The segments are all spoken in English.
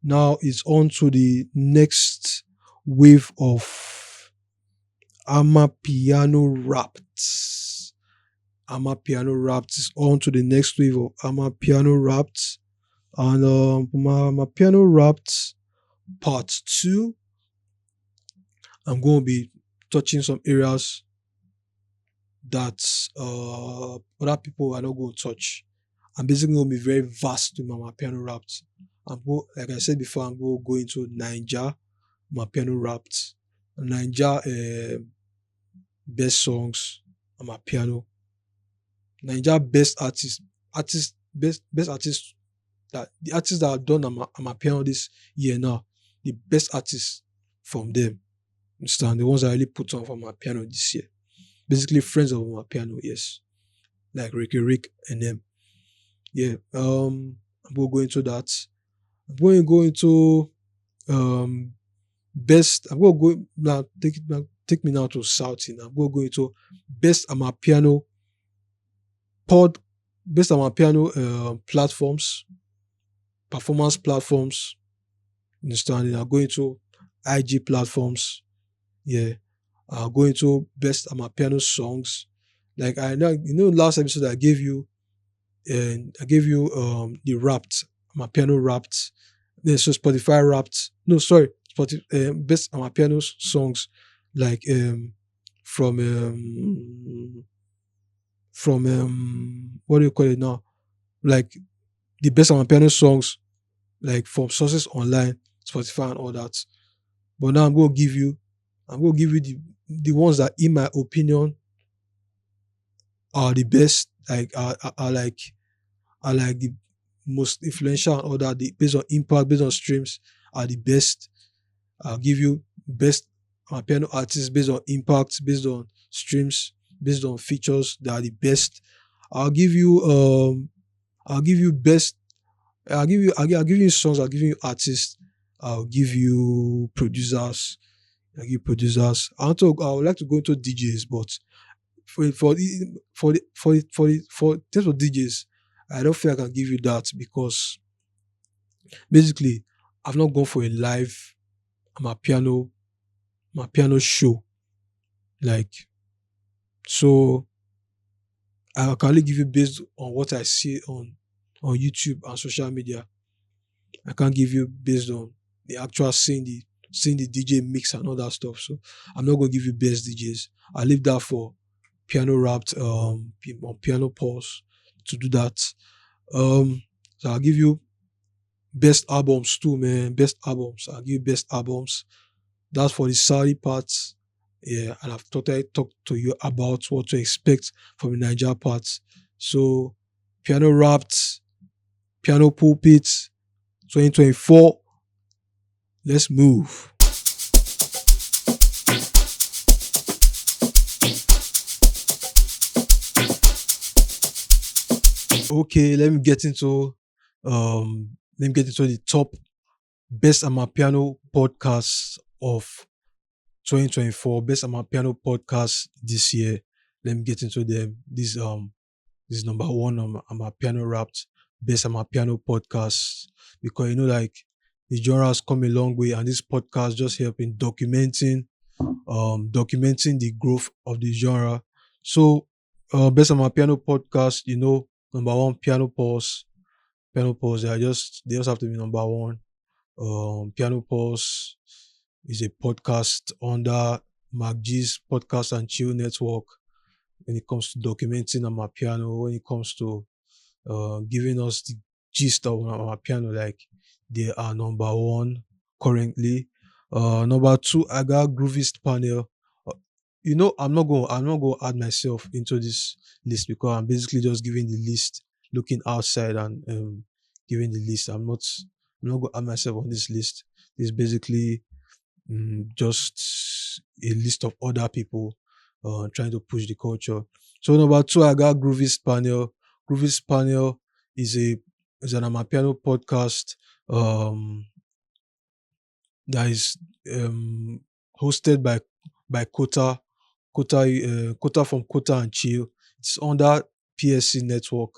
Now it's on to the next wave of Amapiano Wrapped. Amapiano Wrapped is on to the next wave of Amapiano Wrapped. And Amapiano Wrapped Part 2, I'm going to be touching some areas that other people are not going to touch. I'm basically going to be very vast with my piano Wrapped. Like I said before, I'm going to go into my piano Wrapped, Niger best songs, piano, Niger best best artists that the artists that have done piano this year now, the best artists from them. Understand the ones I really put on for my piano this year. Basically, friends of my piano, yes, like Rick and them. Yeah, I'm going to go into that. I'm going to go into best. I'm going to go now. Take me now to Southing. I'm going to go into best piano best piano platforms, performance platforms. Understanding? I'm going to IG platforms. Yeah, I'll go into best piano songs. Like I know, last episode I gave you, and I gave you the Wrapped, piano Wrapped. Then so Spotify Wrapped. No, sorry, Spotify best piano songs, like from what do you call it now? Like the best piano songs, like from sources online, Spotify and all that. But now I'm going to give you the ones that, in my opinion, are the best. Like are like the most influential and all that. Based on impact, based on streams, are the best. I'll give you best piano artists based on impact, based on streams, based on features that are the best. I'll give you I'll give you best. I'll give you songs. I'll give you artists. I'll give you producers. I'll give producers. I would like to go into DJs, but for in terms of DJs, I don't feel I can give you that because basically I've not gone for a live my piano show. Like, so I can only give you based on what I see on YouTube and social media. I can't give you based on the actual seeing the DJ mix and all that stuff. So I'm not gonna give you best DJs. I'll leave that for piano wrapped on piano pulse to do that. So I'll give you best albums too, man. Best albums. I'll give you best albums. That's for the Saudi parts. Yeah, and I've totally talked to you about what to expect from the Niger parts. So piano wrapped, piano pulpit, 2024. Let's move. Okay, let me get into the top best Amapiano podcasts of 2024. Best Amapiano podcast this year. Let me get into them. This is number one on Amapiano Wrapped, best Amapiano podcast, because like the genre has come a long way, and this podcast just help in documenting the growth of the genre. So best Amapiano podcast, number one, piano pause. They just have to be number one. Piano Pulse is a podcast under McG's Podcast and Chill Network. When it comes to documenting Amapiano, when it comes to giving us the gist of Amapiano, like they are number one currently. Number two, I got Groovist Panel. I'm not going to add myself into this list because I'm basically just giving the list, looking outside and giving the list. I'm not going to add myself on this list. It's basically just a list of other people trying to push the culture. So number two, I got Groovist Panel. Groovist Panel is an Amapiano podcast that is hosted by Kota from Kota and Chill. It's under PSC Network.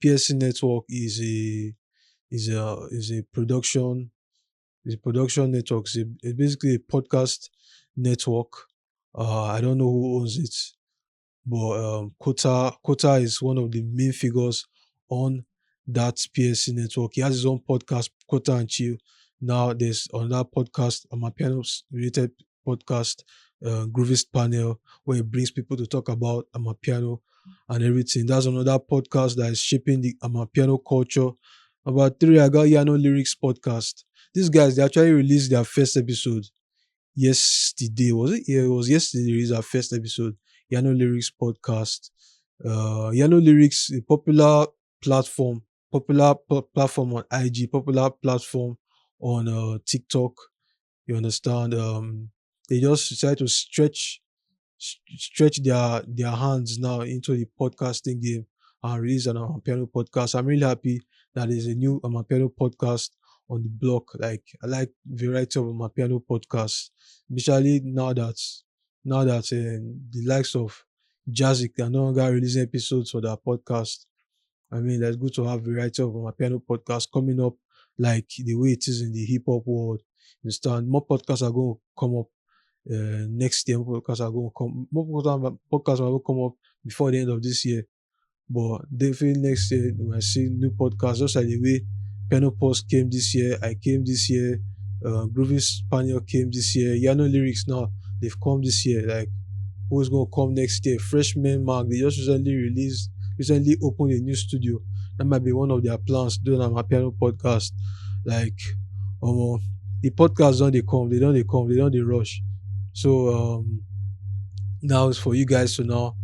PSC Network is a production It's a production network. It's basically a podcast network. I don't know who owns it, but Kota is one of the main figures on that PSC network. He has his own podcast, Kota and Chill. Now there's another podcast, Amapiano related podcast, Groovist Panel, where he brings people to talk about Amapiano and everything. That's another podcast that is shaping the Amapiano culture. About three, I got Yano Lyrics podcast. These guys, they actually released their first episode yesterday. Was it? Yeah, it was yesterday. They released our first episode. Yano Lyrics podcast. Yano Lyrics, a popular platform, platform on IG, popular platform on TikTok. You understand? They just decided to stretch their hands now into the podcasting game and release an Amapiano podcast. I'm really happy that there's a new Amapiano podcast on the block. Like I like variety of Amapiano podcasts, especially now that the likes of Jazziq are no longer releasing episodes for their podcast. I mean, it's good to have variety of Amapiano podcasts coming up, like the way it is in the hip hop world. You understand? More podcasts are going to come up next year. More podcasts are going to come up before the end of this year. But definitely next year we might see new podcasts, just like the way pianopulse came this year, I came this year, Groovy Spaniel came this year, Yano Lyrics now, they've come this year. Like who's gonna come next year? Freshman Mark, they just recently opened a new studio. That might be one of their plans, doing a piano podcast. Like the podcasts don't they don't they rush. So now it's for you guys to now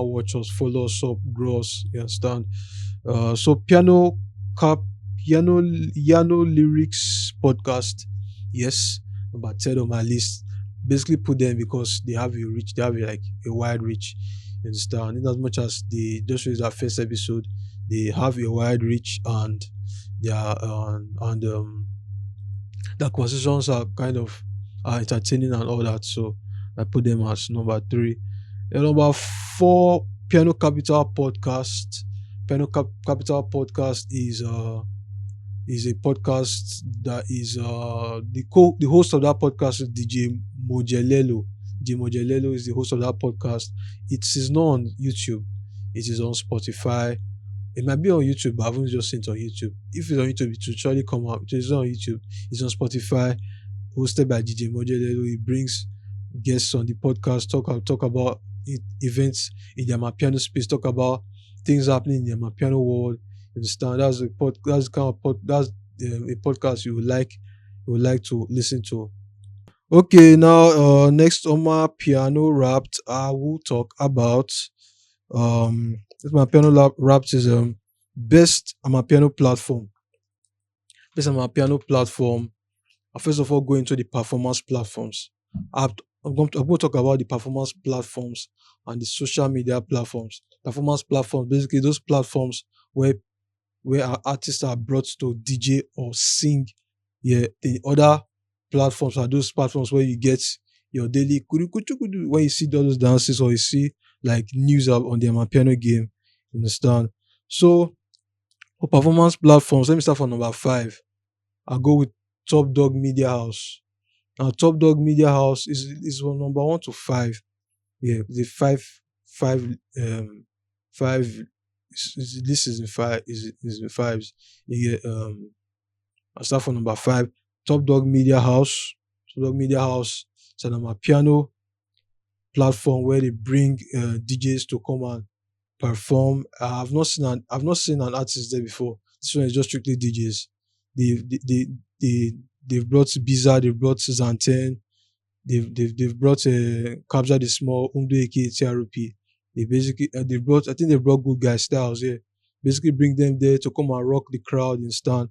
watch us, follow us up, grow us, you understand? So cap piano lyrics podcast, yes, number 10 on my list. Basically put them because they have like a wide reach. You understand? In as much as they just released our first episode, they have a wide reach and they are the conversations are kind of entertaining and all that. So I put them as number 3. And number 4, Piano Capital podcast. Capital podcast is a podcast that is the host of that podcast is DJ Mojelelo. DJ Mojelelo is the host of that podcast. It is not on YouTube. It is on Spotify. It might be on YouTube, but I haven't just seen it on YouTube. If it's on YouTube, it will surely come out. It is not on YouTube. It's on Spotify, hosted by DJ Mojelelo. He brings guests on the podcast, talk about events in the Amapiano space, talk about things happening in the Amapiano world. You understand? That's the kind of a podcast you would like to listen to. Okay, now next on my piano wrapped, I will talk about this my piano wrapped is best Amapiano platform. Best Amapiano platform. I first of all go into the performance platforms. I've, I'm going to talk about the performance platforms and the social media platforms. Performance platforms, basically those platforms where our artists are brought to DJ or sing. Yeah, the other platforms are those platforms where you get your daily kudu kudu kudu, when you see all those dances or you see like news on the piano game. You understand? So for performance platforms, let me start from number 5. I'll go with Top Dog Media House. Now Top Dog Media House is from number 1 to 5. Yeah, the five five this is in five is in fives. You get I start from number 5. Top Dog Media House. Top Dog Media House is an piano platform where they bring DJs to come and perform. I've not seen an artist there before. This one is just strictly DJs. They've brought Biza, they've brought Zanten, they've brought Kabza the Small, Umdo Eke, TRP. I think they brought Good Guy Styles here. Basically bring them there to come and rock the crowd and stand.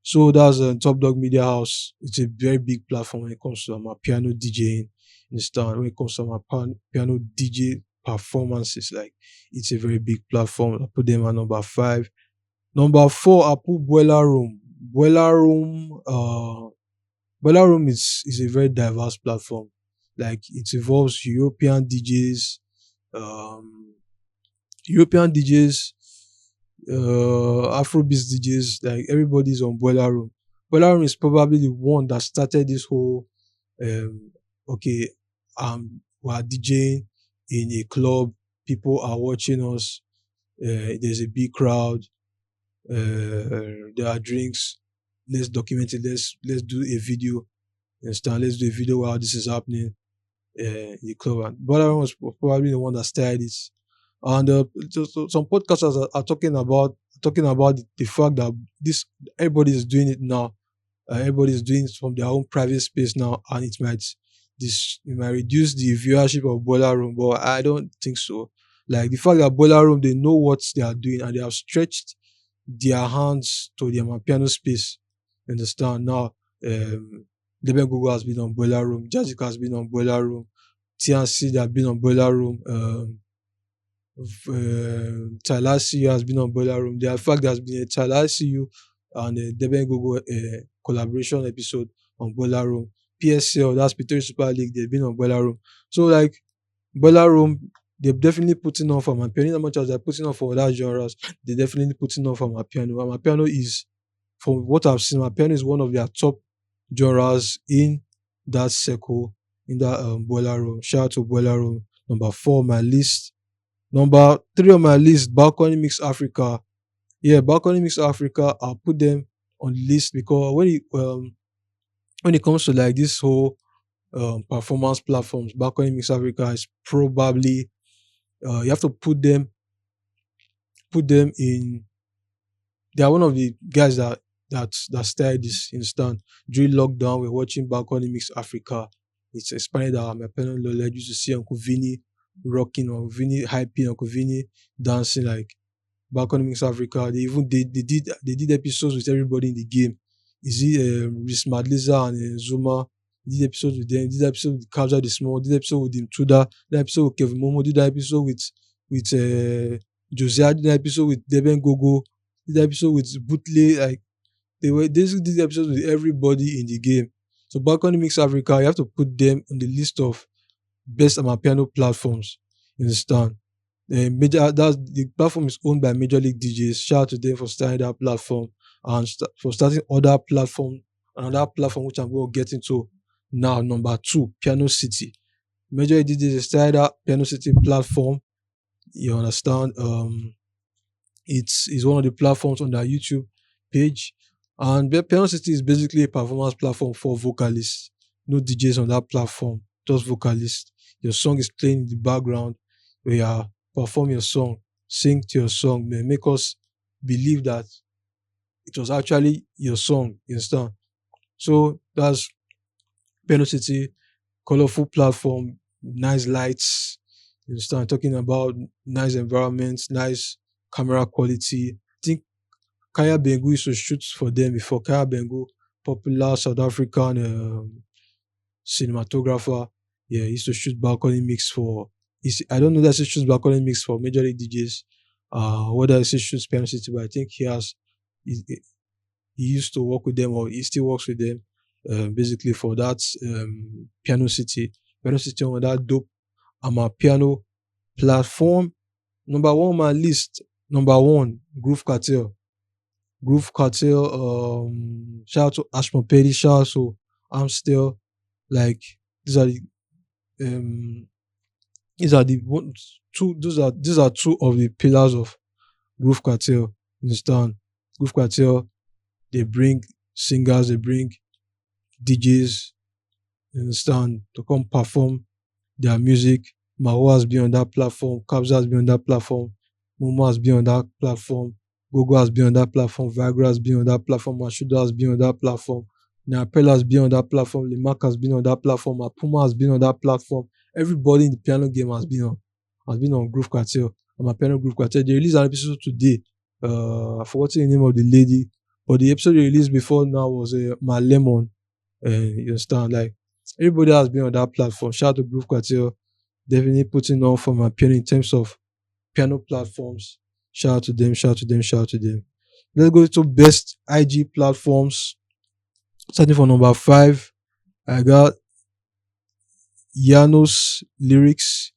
So that's Top Dog Media House. It's a very big platform when it comes to my piano DJing. Understand? When it comes to my piano DJ performances, like it's a very big platform. I put them at number 5. Number 4, I put Boiler Room. Boiler Room is a very diverse platform. Like it involves um, European DJs, Afrobeat DJs. Like everybody's on Boiler Room. Boiler Room is probably the one that started this whole um okay, we are DJing in a club, people are watching us, there's a big crowd, there are drinks, let's document it, let's do a video, understand, let's do a video while this is happening in the club. And Boiler Room was probably the one that started it. And some podcasters are talking about the fact that this everybody is doing it now. Everybody is doing it from their own private space now, and it might reduce the viewership of Boiler Room, but I don't think so. Like the fact that Boiler Room, they know what they are doing and they have stretched their hands to the Amapiano space. Understand now? Debe Google has been on Boiler Room, Jazik has been on Boiler Room, TNC they have been on Boiler Room, Talasi has been on Boiler Room. The fact there has been a Talasi and Deben Google collaboration episode on Boiler Room. PSL, that's Peter Super League, they've been on Boiler Room. So like Boiler Room, they're definitely putting on for my piano. As much as they're putting on for other genres, they're definitely putting on for my piano. And my piano is, from what I've seen, my piano is one of their top genres in that circle, in that Boiler Room. Shout out to Boiler Room. Number 4 on my list. Number 3 on my list, Balcony Mix Africa. Yeah, Balcony Mix Africa, I'll put them on the list because when it comes to like this whole performance platforms, Balcony Mix Africa is probably you have to put them in. They are one of the guys that started this instant during lockdown. We're watching Balcony Mix Africa. It's expanded our my parent knowledge. Used to see Uncle Vinny rocking, Uncle Vinny hyping, Uncle Vinny dancing like Balcony Mix Africa. They did episodes with everybody in the game. Is it Riz Madliza and Zuma? Did episodes with them. Did episode with Kabza the Small. Did episode with Imtuda. Did episode with Kevin Momo. Did episode with Josiah. Did episode with Deben Gogo. Did episode with Butle. Like they did episodes with everybody in the game. So Balcony Mix Africa, you have to put them on the list of best Amapiano platforms. You understand? The platform is owned by Major League DJs. Shout out to them for starting that platform and for starting another platform which I'm going to get into now. Number 2, Piano City. Major League DJs started that Piano City platform. You understand? It's one of the platforms on their YouTube page, and Piano City is basically a performance platform for vocalists. No DJs on that platform, just vocalists. Your song is playing in the background. We are perform your song, sing to your song, man. Make us believe that it was actually your song. You understand? So that's Piano City, colorful platform, nice lights. You understand? Talking about nice environments, nice camera quality. I think Kaya Bengu used to shoot for them before. Kaya Bengu, popular South African cinematographer. Yeah, he used to shoot balcony mix for. I don't know that he shoots balcony mix for Major League DJs. Whether he shoots Piano City, but I think he used to work with them or he still works with them. Basically for that Piano City. Piano City on that dope Amapiano platform. Number 1 on my list. Number 1, Groove Cartel. Groove Cartel. Shout out to Ashmore Petty. Shout out to Amstel. Like these are the um, these are the two. These are two of the pillars of Groove Cartel. Understand? Groove Cartel. They bring singers. They bring DJs. You understand? To come perform their music. Maho has been on that platform. Kabza has been on that platform. Momo has been on that platform. Gogo has been on that platform. Viagra has been on that platform. Mashuda has been on that platform. Napella has been on that platform. Limak has been on that platform. Apuma has been on that platform. Everybody in the piano game has been on Groove Cartel. On my piano Groove Cartel. They released an episode today. I forgot the name of the lady, but the episode they released before now was My Lemon. You understand? Like everybody has been on that platform. Shout out to Groove Cartel. Definitely putting on for my piano in terms of piano platforms. Shout out to them, shout out to them, shout out to them. Let's go to best IG platforms. Starting from number 5, I got Yanos Lyrics.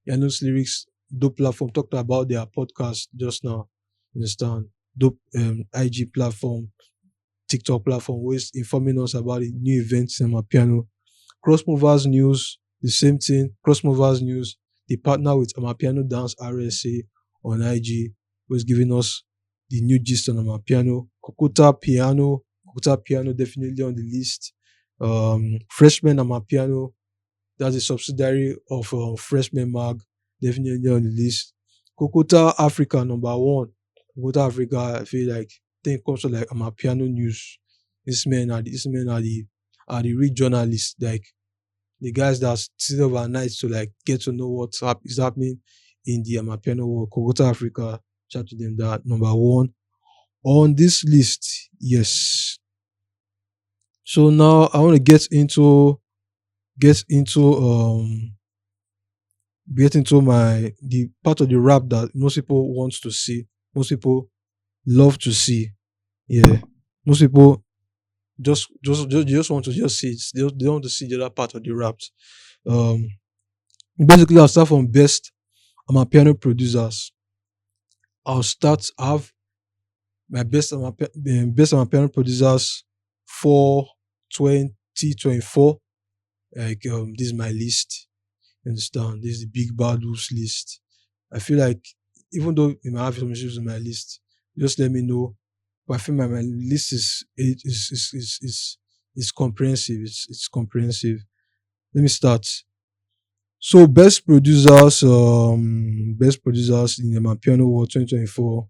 Yanos Lyrics, dope platform. Talked about their podcast just now. Understand? Dope IG platform. TikTok platform always informing us about the new events in Amapiano. Crossmovers News, the same thing. Crossmovers News, they partner with Amapiano Dance RSA on IG, who's giving us the new gist on Amapiano. Kokota Piano definitely on the list. Freshman Amapiano, that's a subsidiary of Freshman Mag, definitely on the list. Kokota Africa number one. Kokota Africa, I feel like think comes to like Amapiano news. These men are the real journalists, like the guys that sit overnight to like get to know is happening in the Amapiano world. Kokota Africa, shout to them, that number one on this list. Yes. So now I want to get into my the part of the rap that most people wants to see, most people love to see. Yeah, most people just want to just see it. They don't want to see the other part of the raps. Um, Basically, I'll start from best Amapiano producers. I'll start. I have my best Amapiano producers for 2024. Like this is my list. You understand? This is the big bad wolves list. I feel like even though you might have some issues with my list, just let me know. But I feel my list is comprehensive. It's comprehensive. Let me start. So best producers in the Amapiano World 2024.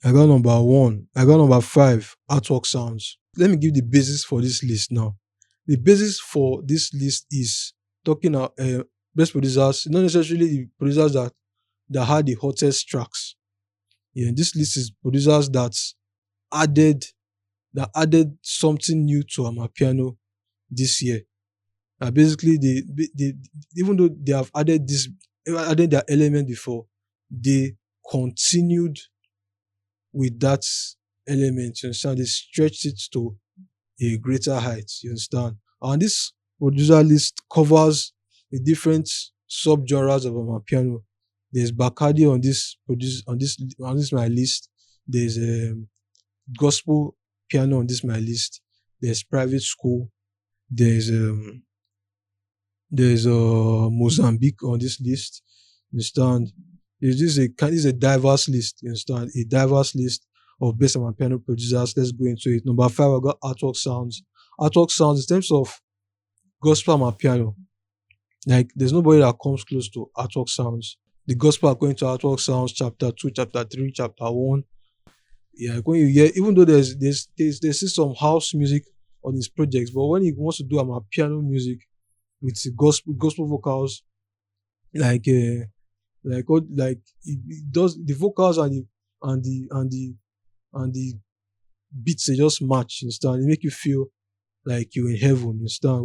I got number one. I got number five, Artwork Sounds. Let me give the basis for this list now. The basis for this list is talking about best producers, not necessarily the producers that had the hottest tracks. Yeah, this list is producers added that added something new to Amapiano this year. Basically, they even though they have added their element before, they continued with that element. You understand? They stretched it to a greater height. You understand? And this producer list covers the different subgenres of Amapiano. There's Bacardi on this my list. There's gospel piano on this my list. There's private school. There's Mozambique on this list. You understand? This is a diverse list. You understand? A diverse list of best Amapiano producers. Let's go into it. Number five, I got Artwork Sounds. Artwork Sounds in terms of gospel Amapiano. Like there's nobody that comes close to Artwork Sounds. The gospel according to Artwork Sounds, chapter 2, chapter 3, chapter 1. Yeah, when you hear, even though there's still some house music on his projects, but when he wants to do Amapiano music with the gospel vocals, like he does the vocals and the beats, they just match. You understand? They make you feel like you're in heaven. You understand?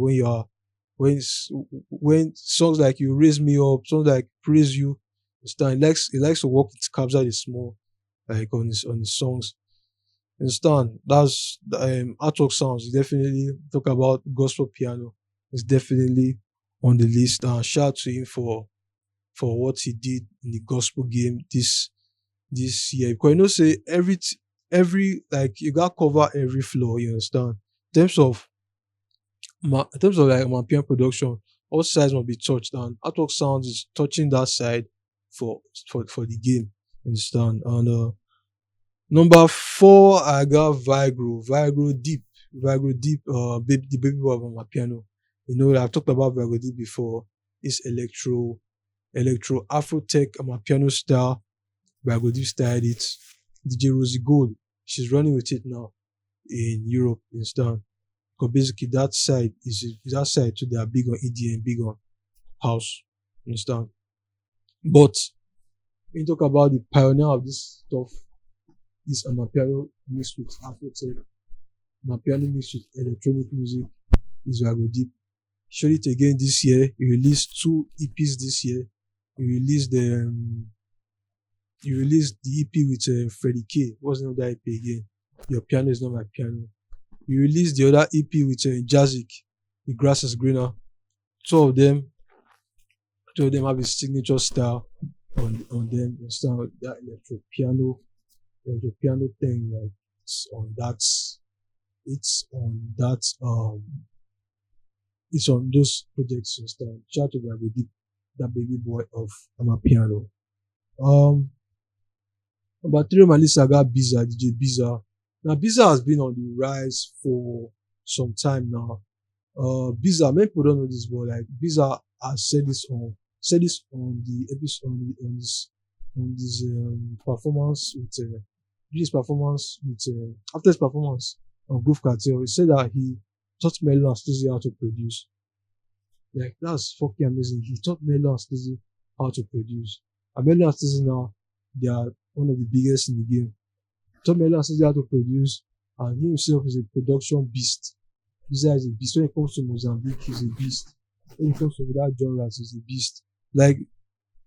When songs like You Raise Me Up, songs like Praise You, understand? He likes to work with Kabza the Small, like on his songs. Understand? That's Artwork Sounds. Definitely talk about gospel piano. It's definitely on the list. Shout out to him for what he did in the gospel game this year. Because say every like you got cover every floor. You understand? In terms of like my piano production, all sides must be touched, and Artwork Sounds is touching that side for the game. You understand? And number four, I got Vigro Deep, the baby boy of my piano. You know, I've talked about Vigro Deep before. It's electro Afro tech my piano style. Vigro Deep styled it. DJ Rosie Gold, she's running with it now in Europe. You understand? Because basically that side too. They are big on EDM, big on house. You understand? But when you talk about the pioneer of this stuff, this Amapiano mixed with Afrotech, Amapiano mixed with electronic music, is Vigro Deep. Showed it again this year. He released 2 EPs this year. He released the EP with freddyk. What's the name of that EP again? Your Piano Is Not My Piano. He released the other EP with nxumalo, The Grass Is Greener. Two of them have a signature style on them. You understand? That electro piano thing, like it's on that it's on those projects and stuff. Shout out to that baby boy of Amapiano. Um Number three on my list I got Biza, DJ Biza. Now Biza has been on the rise for some time now. Biza, many people don't know this, but like Biza has said this on the episode on this performance with this performance with after his performance on Groove Cartel. He said that he taught Mellow and Sleazy how to produce. Like that's fucking amazing. He taught Mellow and Sleazy how to produce. And Mellow and Sleazy now they are one of the biggest in the game. Taught Mellow and Sleazy how to produce, and he himself is a production beast. Biza is a beast. When it comes to Mozambique, he's a beast. When it comes to that genres, he's a beast. Like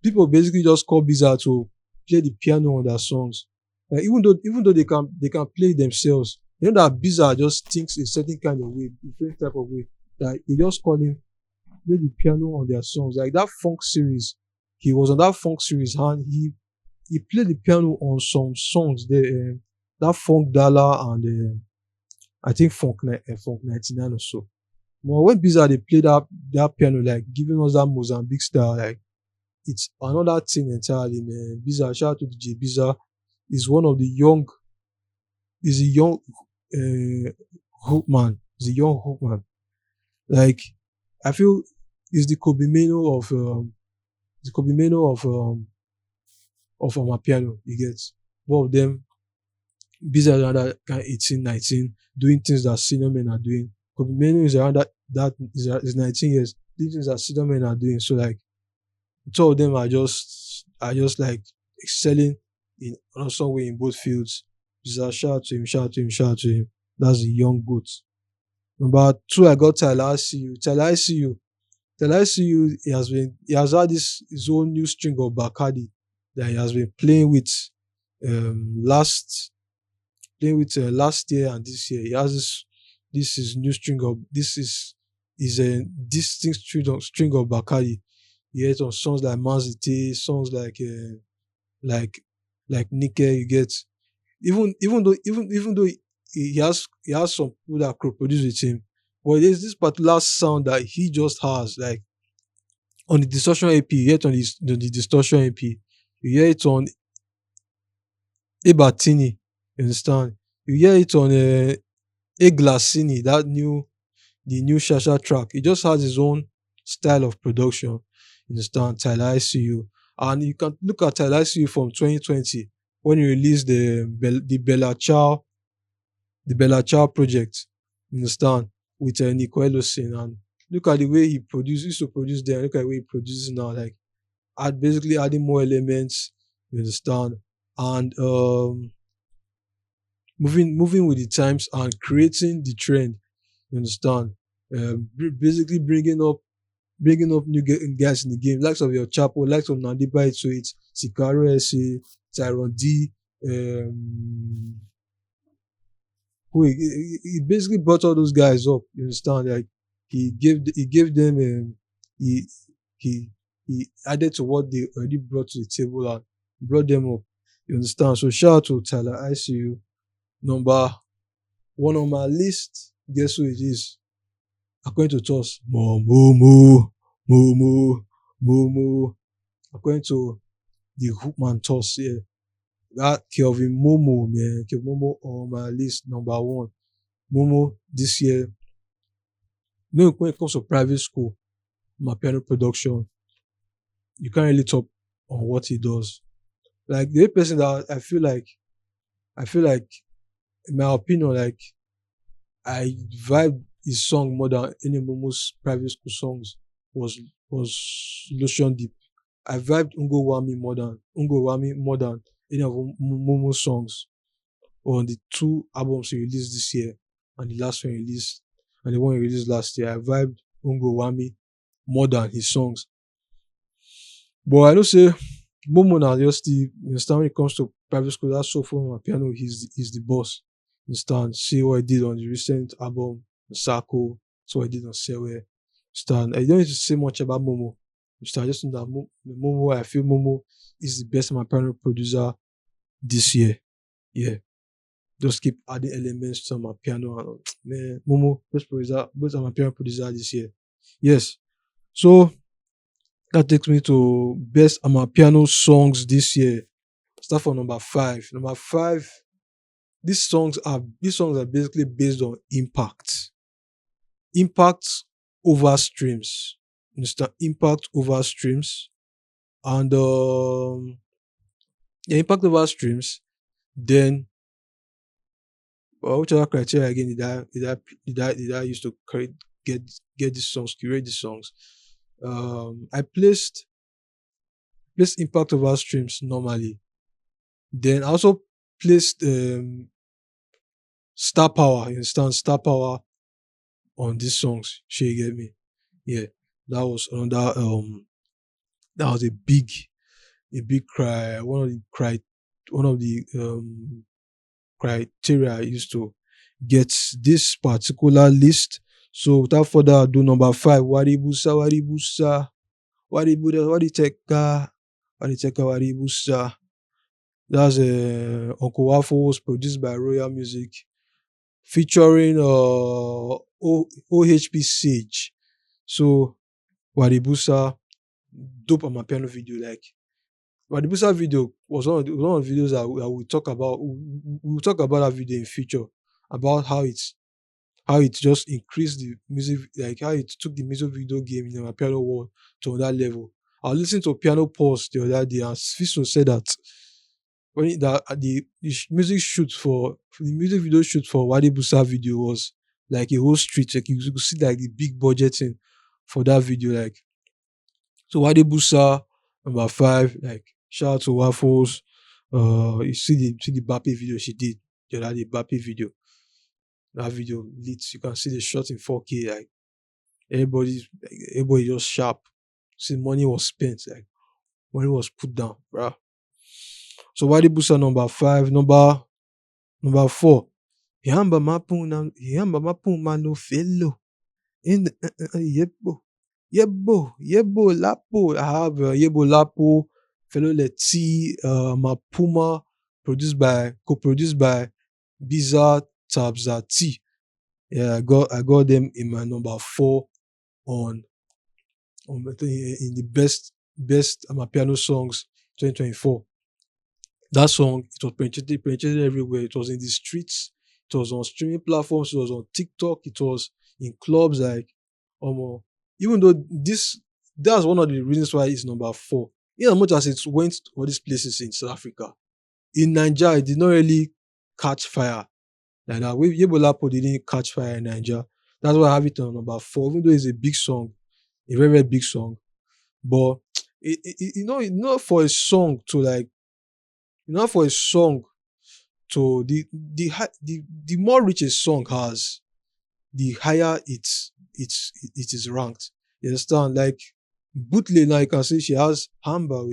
people basically just call Biza to play the piano on their songs. Like even though they can play themselves, you know that Biza just thinks a certain kind of way, different type of way. Like they just call him play the piano on their songs. Like that funk series, he was on that funk series and he played the piano on some songs there. That funk dollar and I think funk 99 or so. But when Biza they play that piano, like giving us that Mozambique style, like it's another thing entirely, man. Biza, shout out to DJ Biza. Is one of the young, is a young hook man. He's a young hook man. Like I feel is the Kobe Mano of Amapiano. You get both of them. Biza is around that kind of 18, 19, doing things that senior men are doing. Kobe Mano is around is 19 years, doing things that senior men are doing. So like two of them are just like excelling in some way in both fields. Biza, shout out to him, shout out to him, shout out to him. That's a young goat. Number two, I got Tyler ICU. Tyler ICU. Tyler ICU, he has had his own new string of Bacardi that he has been playing with last year and this year. He has this is new string of this is a distinct string of Bacardi. He has on songs like Mazite, songs like Nike. You get even though he has some people that could produce with him, but there's this particular sound that he just has like on the distortion AP. You hear it on the distortion AP. You hear it on Ebatini. You understand? You hear it on Eglasini, the new Shasha track. He just has his own style of production. You understand? Tyler ICU. And you can look at Tyler ICU from 2020 when he released the Bella Ciao project. You understand? With Nico Elosin. And look at the way he used to produce there. Look at the way he produces now. Like, basically adding more elements. You understand? And moving with the times and creating the trend. You understand? Basically bringing up new guys in the game, likes of your Chapo, likes of Nadiba to it, Sicaro SA, Tyron D. Who he basically brought all those guys up. You understand? Like he gave them he he added to what they already brought to the table and brought them up. You understand? So shout out to Tyler ICU. Number one on my list, guess who it is? According to Toss, Momo. According to the Hookman Toss here, that Kelvin Momo, man. Kelvin Momo on my list, number one. Momo this year. You know, when it comes to private school, my piano production, you can't really talk on what he does. Like the person that I feel like, in my opinion, like I vibe his song more than any Momo's private school songs was Lotion Deep. I vibed Ungo Wami more than any of Momo's songs on the two albums he released this year and the last one he released and the one he released last year. I vibed Ungo Wami more than his songs. But I don't say Momo now just the you understand when it comes to private school, that's so for my piano, he's the boss. You understand? See what I did on the recent album, Sako, so I did on Sewe. Understand? I don't need to say much about Momo. Understand? Just know that Momo, I feel Momo is the best my piano producer this year. Yeah. just keep adding elements to my piano. And man, Momo, best my piano producer this year. Yes. So that takes me to best Amapiano songs this year. Start from number 5. Number 5, these songs are basically based on impact. Impact over streams. Understand? Impact over streams. And yeah, impact over streams. Then which other criteria again did I use to get these songs, curate these songs? I placed impact over streams normally. Then I also placed star power. You understand? Star power on these songs. Sure, you get me? Yeah. That was another that was a big cry. One of the criteria I used to get this particular list. So without further ado, number 5, Waribusa, Waribusa, Waribuda, Wariteka, Waribusa. That's Uncle Waffles, produced by Royal Music, featuring OHP Sage. So Waribusa, dope on my piano video. Like Waribusa video was one of the videos that we talk about. We will talk about that video in future, about how it just increased the music, like how it took the music video game in my piano world to another level. I was listening to Piano Pulse the other day, and Fiso said that when the music video shoot for Wadi Busa video was like a whole street. Like you could see like the big budgeting for that video. Like so Wadi Busa, number 5, like shout out to Waffles. You see the Bappy video she did. The other day, Bappy video. That video lit. You can see the shot in 4K. Like everybody just sharp. See, money was spent. Like money was put down, bruh. So Wadi Busa number 5, number 4. Yamba mapuna no fellow. In yebo lapo. I have yebo lapo, fellow leti, mapuma, co-produced by biza tabzati. Yeah, I got them in my number 4 on in the best Amapiano songs 2024. That song, it was penetrated everywhere. It was in the streets, it was on streaming platforms, it was on TikTok, it was in clubs. Like even though that's one of the reasons why it's number 4. In as much as it went to all these places in South Africa, in Nigeria it did not really catch fire like that. With Yebolapo didn't catch fire in Nigeria. That's why I have it on number 4, even though it's a big song, a very, very big song. But not for a song to like, not for a song to the more rich a song has, the higher it is ranked. You understand? Like Bootley now, you can see she has Humble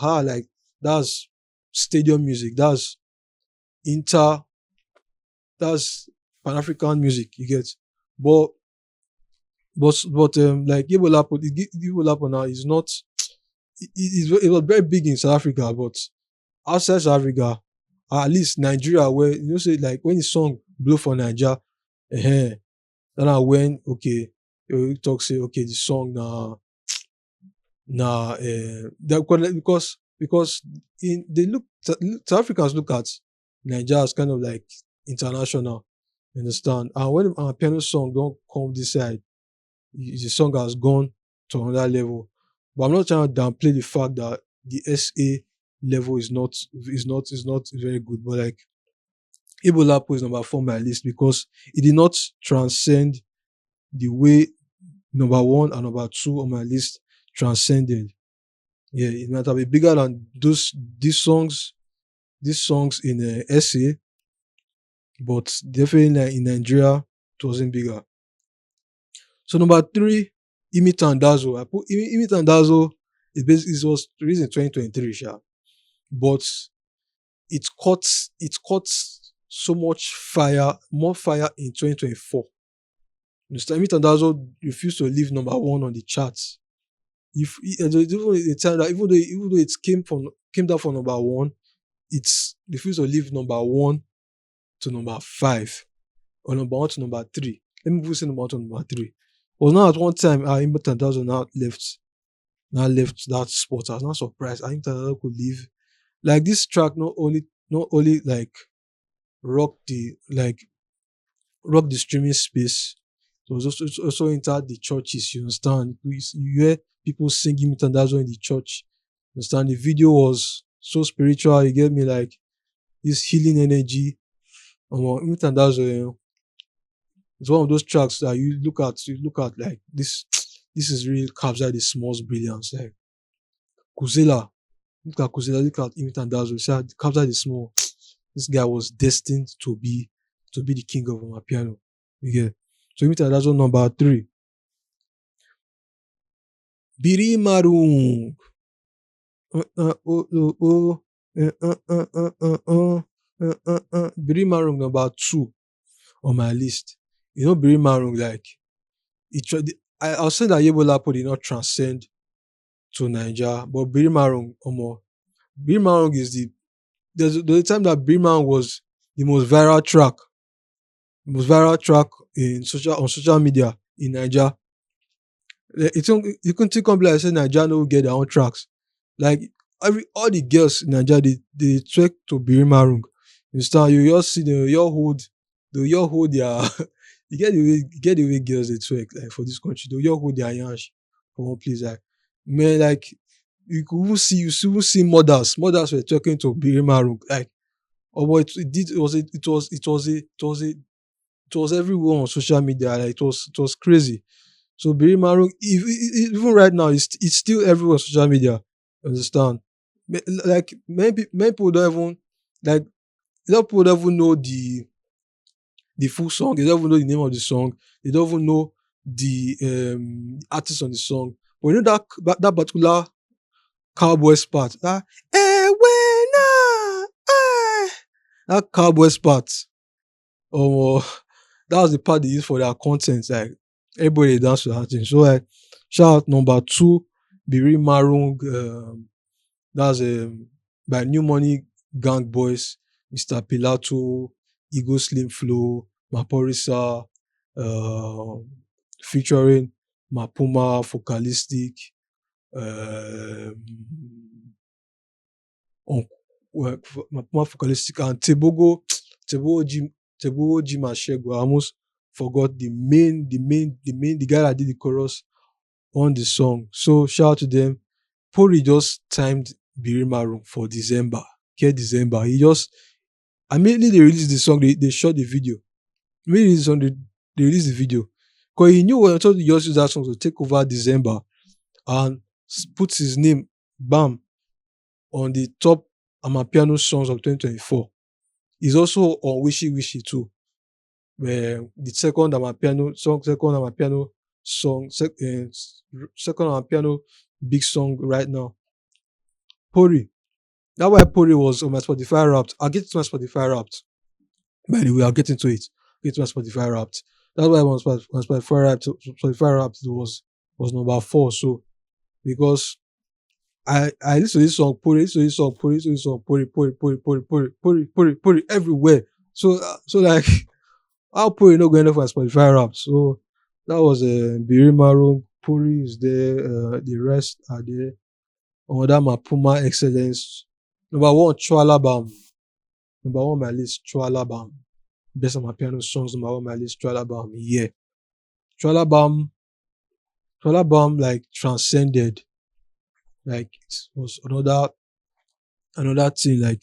her, like that's stadium music, that's Pan African music, you get. But like Yebo now is not. It was very big in South Africa, but outside South Africa, at least Nigeria, where say like when the song blow for Nigeria, then I when you talk say the song because South Africans look at Nigeria as kind of like international, you understand? And when our piano song don't come this side, the song has gone to another level. But I'm not trying to downplay the fact that the SA level is not very good. But like Ibolapo is number 4 on my list because it did not transcend the way number 1 and number 2 on my list transcended. Yeah, it might have been bigger than these songs in SA, but definitely in Nigeria it wasn't bigger. So number 3, Imi Tandazo. I put Imi Tandazo. It was released in 2023, but it caught so much fire, more fire in 2024. Mr. Imi Tandazo refused to leave number 1 on the charts. Even though it came down from number 1, it's refused to leave number 1 to number 5, or number 1 to number 3. Let me even say number 1 to number 3. Was now at one time Imutandazo now left that spot. I was not surprised. Imutandazo could leave. Like this track not only like rock the like rock the streaming space. It was also entered the churches, you understand? You hear people singing Mitandazo in the church. You understand? The video was so spiritual, you get me, like this healing energy. Mitandazo, it's one of those tracks that you look at like this is really captured the small's brilliance. Like Kuzela. Look at Mitandazo. See how captured the small. This guy was destined to be the king of Amapiano. You get. So Mitandazo number 3. Biri Marung. Biri Marung number 2 on my list. You know Biri Marung, like I was saying that Yebola did not transcend to Nigeria, but Biri Marung, Biri Marung is the time that Biri Marung was the most viral track on social media in Nigeria. You couldn't think of like say Nigeria no get their own tracks. Like all the girls in Nigeria they twerk to Biri Marung. You understand? You just see they all hold their you get the way girls they twerk like for this country. They all hold their yansh for one place. Like man, like you could even see mothers were twerking to Biri Marung. Like it was everywhere on social media. Like it was crazy. So Biri Marung, even right now, it's still everywhere on social media. Understand? Like many people don't even like a lot of people don't even know the full song. They don't even know the name of the song. They don't even know the artist on the song. But you know that particular cowboys part. That cowboys part. That was the part they used for their content. Like everybody dance to that thing. So like shout out number 2, Biri Marung. That's by New Money Gang Boys, Mr. Pilato, Ego Slim Flow, Maporisa, featuring Mapuma, Focalistic, Mapuma Focalistic, and Tebogo Jimashego. I almost forgot the guy that did the chorus on the song. So shout out to them. Pori just timed Biri Marung for December. December. Immediately they released the song, they shot the video. Immediately the song, they released the video. Because he knew when I told you just use that song to take over December and puts his name, bam, on the top Amapiano songs of 2024. He's also on Wishiwishi too. Where the second Amapiano big song right now. Pori. That's why Pori was on my Spotify Wrapped. I'll get to my Spotify Wrapped. By the way, I'll get into it. Get to my Spotify Wrapped. That's why on Spotify Wrapped was number 4. So because I listen to this song, Pori, Pori everywhere. So like how Pori not going for my Spotify Wrapped. So that was Biri Marung. Pori is there. The rest are there. Another Mapuma Excellence. Number 1, Chwalabam. Number 1 on my list, Chwalabam. Best of my piano songs, number 1 on my list, Chwalabam. Yeah. Chwalabam like transcended. Like it was another thing. Like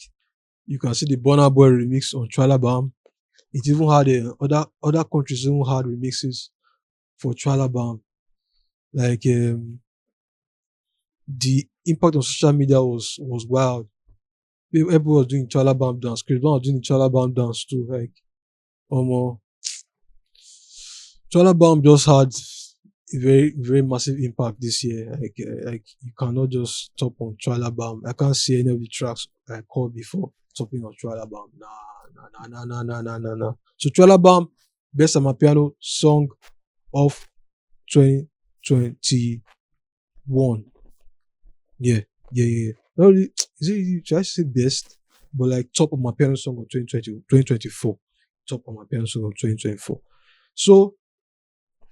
you can see the Burna Boy remix on Chwalabam. It even had other countries even had remixes for Chwalabam. Like the impact on social media was wild. Everybody was doing Chwalabam dance. Chris Brown was doing the Chwalabam dance too. Like Chwalabam just had a very, very massive impact this year. Like you cannot just stop on Chwalabam. I can't see any of the tracks I called before stopping on Chwalabam. Nah. So Chwalabam, best Amapiano song of 2021. Yeah. Not really, should I say best? But like top of my piano song of 2024. top Amapiano song of 2024. So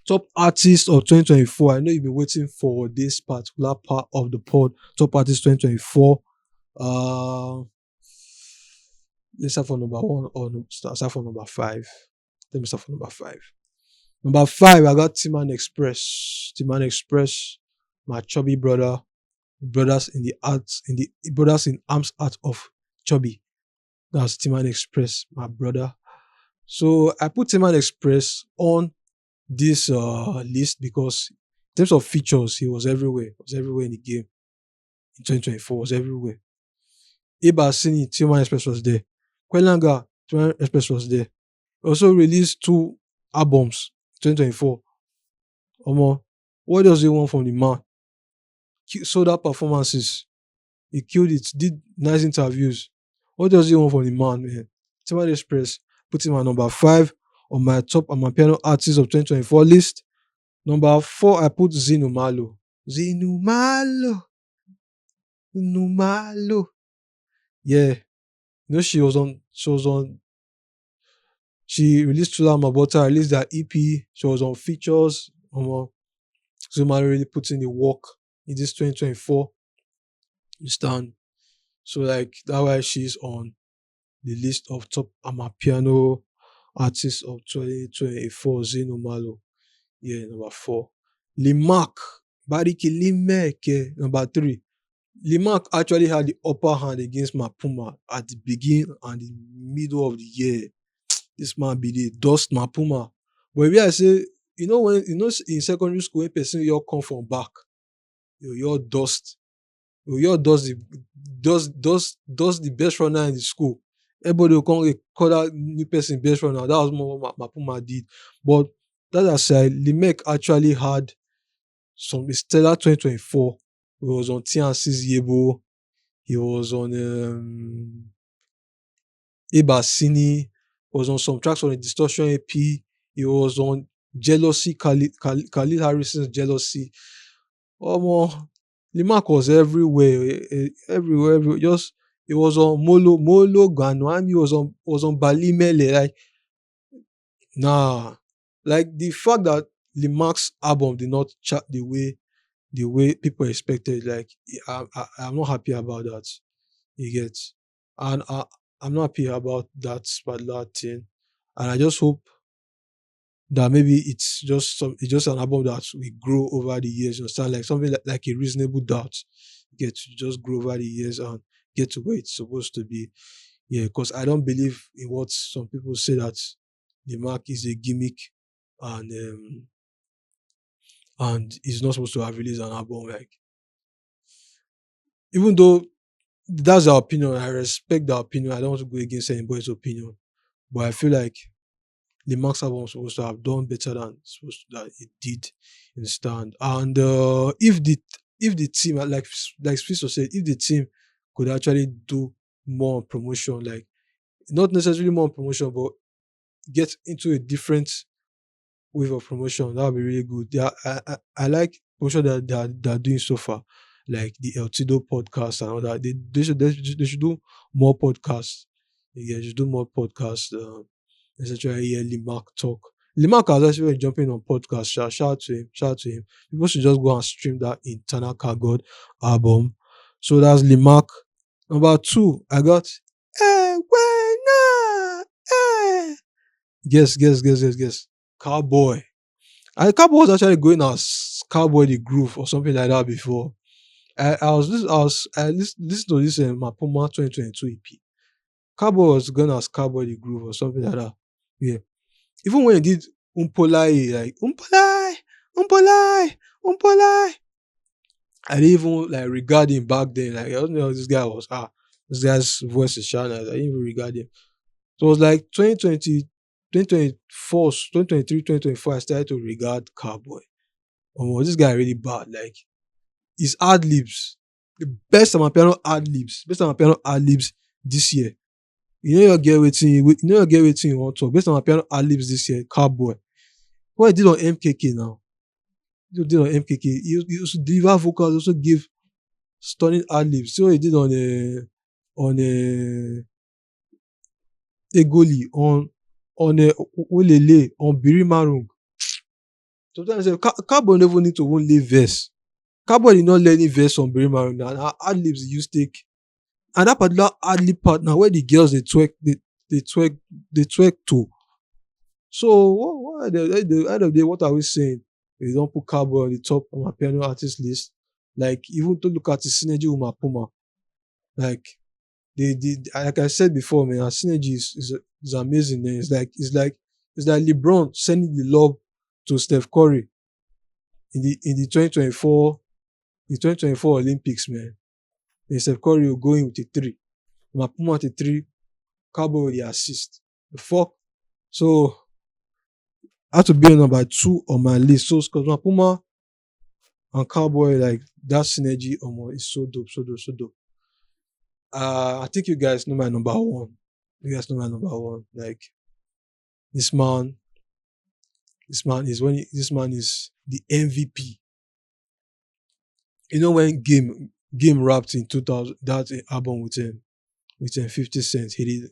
top artist of 2024. I know you've been waiting for this particular part of the pod. Top artist 2024. Uh, let's start from number one or start from number five. Let me start from number five. Number five, I got Timan Express. Timan Express, my chubby brother, brothers in the arts, in the brothers in arms art of chubby. That's Timan Express, my brother. So I put Timan Express on this list because in terms of features, he was everywhere. He was everywhere in the game. In 2024, was everywhere. Iba Sini, Timan Express was there. Kwelanga, Timan Express was there. Also released 2 albums, 2024. Omo, what does he want from the man? Sold out performances. He killed it. Did nice interviews. What does he want from the man, man? Timan Express put him at number 5 on my top Amapiano artists of 2024 list. Number 4, I put zeenxumalo. Zeenxumalo. Zeenxumalo. Yeah. You know, she released Tula Mabota, released that EP. She was on features. Zeenxumalo really put in the work in this 2024. You stand. So like that's why she's on the list of top Amapiano artists of 2024. zeenxumalo. Yeah, number 4. Limac. Bariki Limeke. Number 3. Limac actually had the upper hand against Mapuma at the beginning and the middle of the year. This man be the dust Mapuma. But if I say, when in secondary school when person you come from back, you dust. You dust the best runner in the school. Everybody will come call that new person best runner. That was more what Mapuma did. But that aside, Limek actually had some stellar 2024. He was on TNC's Yebo. He was on Ebasini. He was on some tracks on the Distortion EP. He was on Jealousy, Khalid Harrison's Jealousy. Limak was everywhere. Everywhere. Just it was on Molo Ganwami was on Bali Mele. Like nah. Like the fact that Limak's album did not chart the way people expected, like I'm not happy about that. You get, and I'm not happy about that particular thing, and I just hope that maybe it's just an album that we grow over the years. You understand, like something like a reasonable doubt. Get to just grow over the years and get to where it's supposed to be. Yeah, because I don't believe in what some people say that the mark is a gimmick and he's not supposed to have released an album. Like, even though that's our opinion, I respect the opinion. I don't want to go against anybody's opinion, but I feel like the Max album was supposed to have done better than that it did in stand. And if the team, like Fisto said, if the team could actually do more promotion, like not necessarily more promotion, but get into a different wave of promotion, that would be really good. Yeah, I like promotion that they're doing so far, like the El Tido podcast and all that. They should do more podcasts. Yeah, they should do more podcasts. Essentially, hear Limac talk. Limac has actually been jumping on podcasts. Shout out to him. Shout out to him. People should just go and stream that Internal Car God album. So that's Limac. Number 2, I got guess. Cowboy. And Cowboy was actually going as Cowboy the Groove or something like that before. I listened to this Mapuma 2022 EP. Cowboy was going as Cowboy the Groove or something like that. Yeah. Even when he did Umpolai, like Umpolai, I didn't even like regard him back then. Like I don't know this guy was this guy's voice is shining. I didn't even regard him. So it was like 2020, 2024, 2023, 2024, I started to regard Cowboy. This guy really bad. Like his ad libs, the best Amapiano ad libs this year. You get waiting you want to talk. Based on my piano ad libs this year, Cowboy. What he did on MKK now? He did on MKK. He used to deliver vocals, also give stunning ad libs. See what he did on Egoli, on on Olele, on Birimarung. Sometimes cowboy never need to even lay verse. Cowboy did not learn any verse on Birimarung now. And ad libs used take. And that particular ad lib part now where the girls they twerk to. So what at the end of the day, what are we saying? We don't put cowboy on the top of my piano artist list. Like even to look at the synergy with my Puma. Like like I said before, man, our synergy is amazing, man. It's like LeBron sending the love to Steph Curry in the 2024 Olympics, man. And Steph Curry will go in with a 3. My Puma with a 3, Cowboy with the assist. The fuck. So I have to be on number 2 on my list. So because my Puma and Cowboy, like that synergy is so dope, so dope, so dope. I think you guys know my number 1. You guys know my number 1. Like this man is the MVP. You know when Game rapped in 2000 that album with 50 Cent. He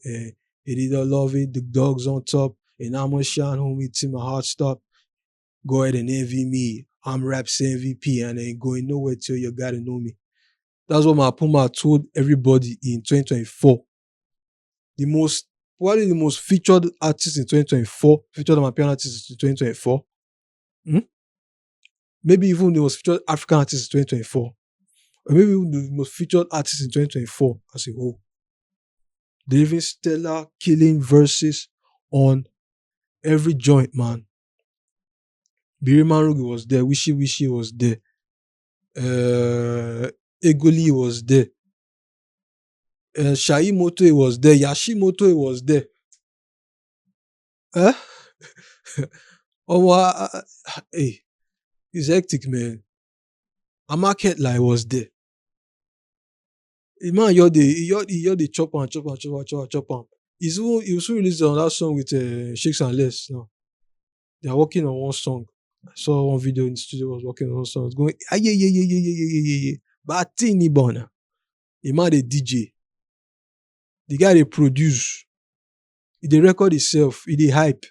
did I love it, the dogs on top, and I'm gonna shine homie till my heart stop. Go ahead and envy me. I'm Rap's MVP and ain't going nowhere till you gotta know me. That's what my Puma told everybody in 2024. Probably the most featured artist in 2024, featured Amapiano artist in 2024. Maybe even the most featured African artist in 2024. Or maybe even the most featured artist in 2024 as a whole. Delivering stellar killing verses on every joint, man. Birimarugi was there, Wishiwishi was there, Egoli was there, Shaimoto was there, Yashimoto was there. Hey, it's hectic, man. Amaketlai was there. The man, you're the chop on. He was released on that song with shakes&les now. They are working on one song. I saw one video in the studio was working on one song. It's going, yeah. Batini Bona. The man, the DJ. The guy, they produce. They record itself. They hype.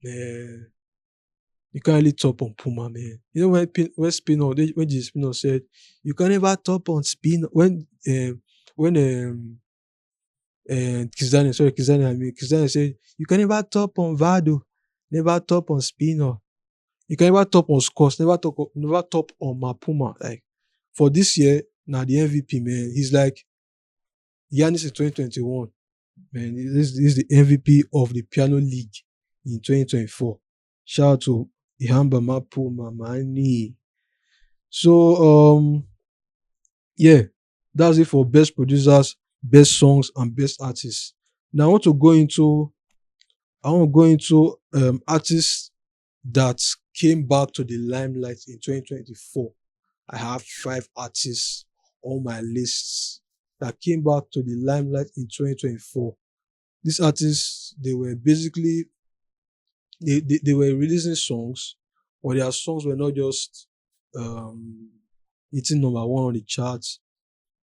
Man. You can't really top on Puma, man. You know when Spino, when G Spino said, you can never top on Spino. When Kizani said, you can never top on Vado, never top on Spino. You can never top on Scotts, never top on Mapuma. Like for this year, now the MVP, man. He's like Giannis in 2021. Man, this is the MVP of the Piano League in 2024. Shout out to Ihamba Mapuma, Mani. So yeah, that's it for best producers, best songs, and best artists. Now I want to go into artists that came back to the limelight in 2024. I have 5 artists on my lists that came back to the limelight in 2024. These artists, they were basically they were releasing songs, but their songs were not just hitting number 1 on the charts.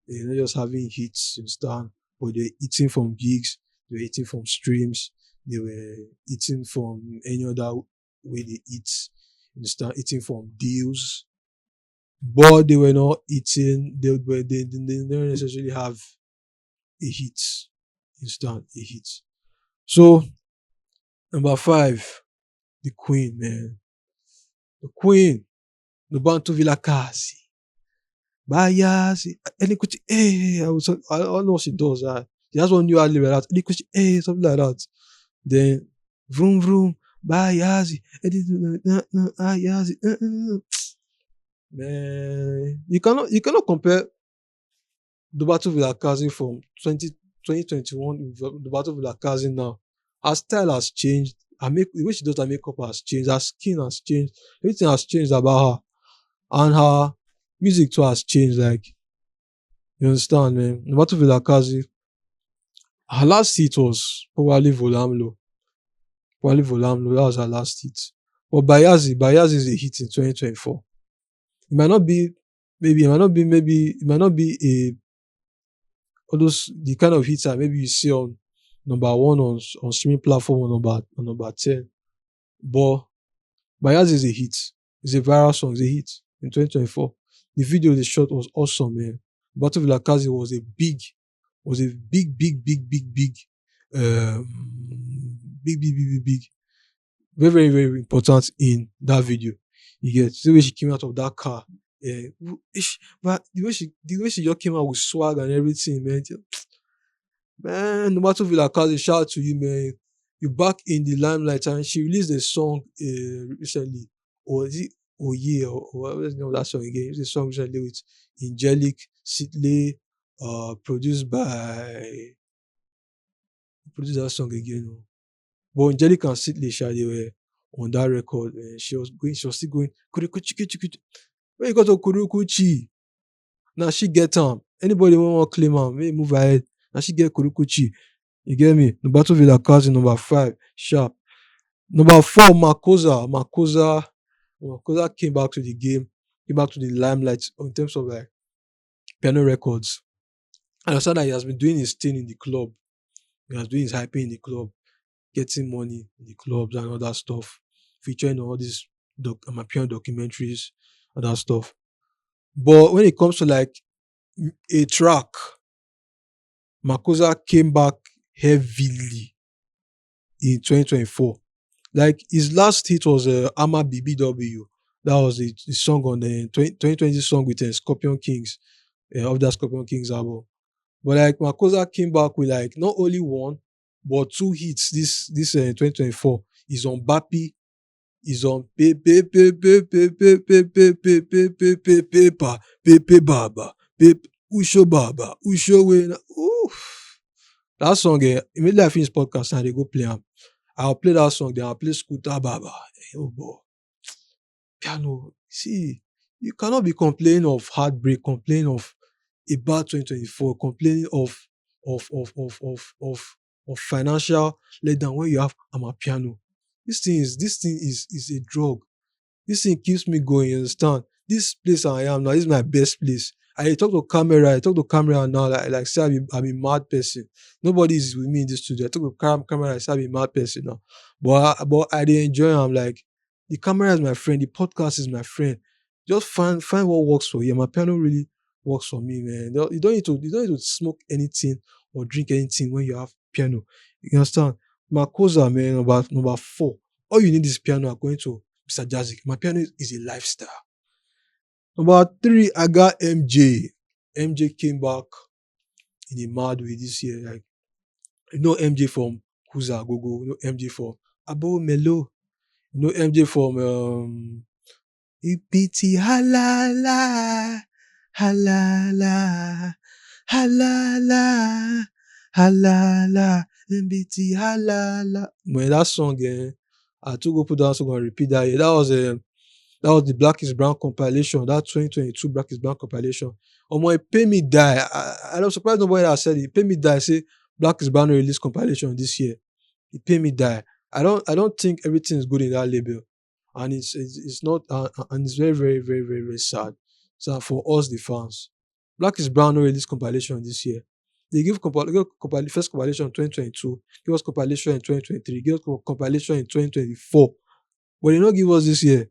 They're not just having hits, you understand, but they're eating from gigs, they were eating from streams, they were eating from any other way they eat, you understand, eating from deals. But they were not eating, they didn't necessarily have a hit, you understand, a hit. So, number 5, the Queen, man. The Queen, Nubantu Vilakasi. Bayasi, I don't know what she does. She has one new ad lib like that. Something like that. Then, vroom vroom, Bayasi, man, you cannot compare the Battle of Vilakazi from 2021 with the Battle of Vilakazi now. Her style has changed. The way she does her makeup has changed. Her skin has changed. Everything has changed about her. And her music too has changed. Like, you understand, man? The Battle of Vilakazi, her last hit was probably Volamlo. That was her last hit. But Bayazi is a hit in 2024. It might not be all those the kind of hits that maybe you see on number one on streaming platform on number 10. But Bayaz is a hit. It's a viral song. It's a hit in 2024. The video they shot was awesome, man. Battle of Lakazi was a um, big, very, very, very important in that video. You get the way she came out of that car. Yeah, but the way she just came out with swag and everything, man. Man, no matter Villa Kazi, shout out to you, man. You back in the limelight, and she released a song recently, or is it Oh Yeah, or what's the name of that song again? It's a song recently with Angelic Sitley, produced that song again. Oh. But Angelic and Sitley, they were on that record. She was still going. Kurukuchi, kuchi, kuchi. When you got to Kurukuchi, now she get anybody want to claim may move ahead. Now she get Kurukuchi. You get me? The Battle Villa Cousin number 5, sharp. Number 4, Makosa. Makosa came back to the game, came back to the limelight in terms of like piano records. And I saw that he has been doing his thing in the club. He was doing his hyping in the club, getting money in the clubs and all that stuff, featuring all these Amapiano documentaries, all that stuff. But when it comes to like a track, Makosa came back heavily in 2024. Like his last hit was Ama BBW. That was the song on the 2020 song with Scorpion Kings, of that Scorpion Kings album. But like Makosa came back with like not only one but 2 hits this 2024. He's on Bappy, he's on Pepe Baba, Usho Baba, Usho Wena. Oof. That song, immediately I finish podcast and they go play am. I'll play that song, then I'll play Scooter Baba. Oh boy. Piano. See, you cannot be complaining of heartbreak, complaining of a bad 2024, complaining of financial letdown when you have Amapiano. This thing is a drug. This thing keeps me going, you understand? This place I am now, this is my best place. I talk to camera now like say I'm a mad person. Nobody is with me in this studio. I talk to camera like say I'm a mad person now. But I dey enjoy am. Like the camera is my friend, the podcast is my friend. Just find what works for you. My piano really works for me, man. You don't need to smoke anything or drink anything when you have piano. You understand? Makosa, man, about number 4. All you need is piano according to Mr. Jazziq. My piano is a lifestyle. Number 3, I got MJ. MJ came back in a mad way this year. Like, you know MJ from Kuza Gogo. You know MJ from Abo Melo. You know MJ from Ipiti Halala. Halala. Halala. Halala. Mbiti Halala. Man, that song, I took go put that song and repeat that. Yeah, that was the Black is Brown compilation, that 2022 Black is Brown compilation. Omo, it pay me die. I don't surprise nobody that said it. It pay me die. Say Black is Brown release compilation this year. It pay me die. I don't think everything is good in that label, and it's not, and it's very, very, very, very, very sad. So for us the fans, Black is Brown no release compilation this year. They give first compilation in 2022, give us compilation in 2023, give us compilation in 2024, but they don't give us this year.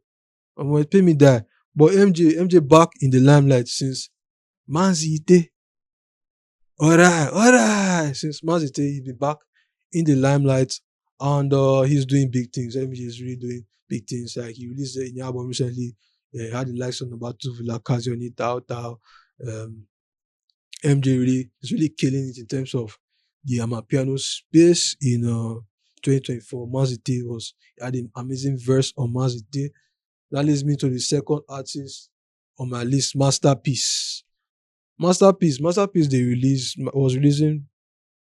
It pay me die. But MJ back in the limelight since Manzite. Alright. Since Manzite, he be back in the limelight, and he's doing big things. MJ is really doing big things. Like he released a new album recently. Had the likes of number 2 Villa Kazioni, Tao. MJ is really killing it in terms of the Amapiano space in 2024. Manzite had an amazing verse on Manzite. That leads me to the second artist on my list, Masterpiece. Masterpiece, was releasing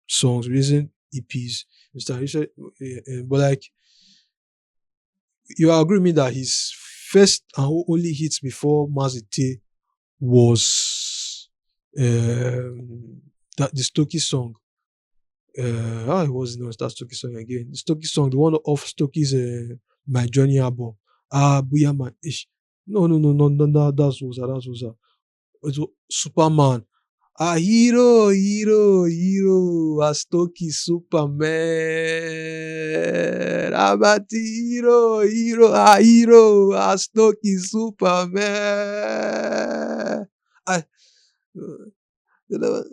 songs, releasing EPs. Mr. Richard, but like, you agree with me that his first and only hits before Mazite was the Stokey song. How it was known as that Stokey song again? The Stokey song, the one off Stokey's My Journey album. Booyah Man. No, that's Woza. It was Superman. A hero, hero, hero, a stocky Superman. I'm a hero, hero, a stocky Superman. I, you know,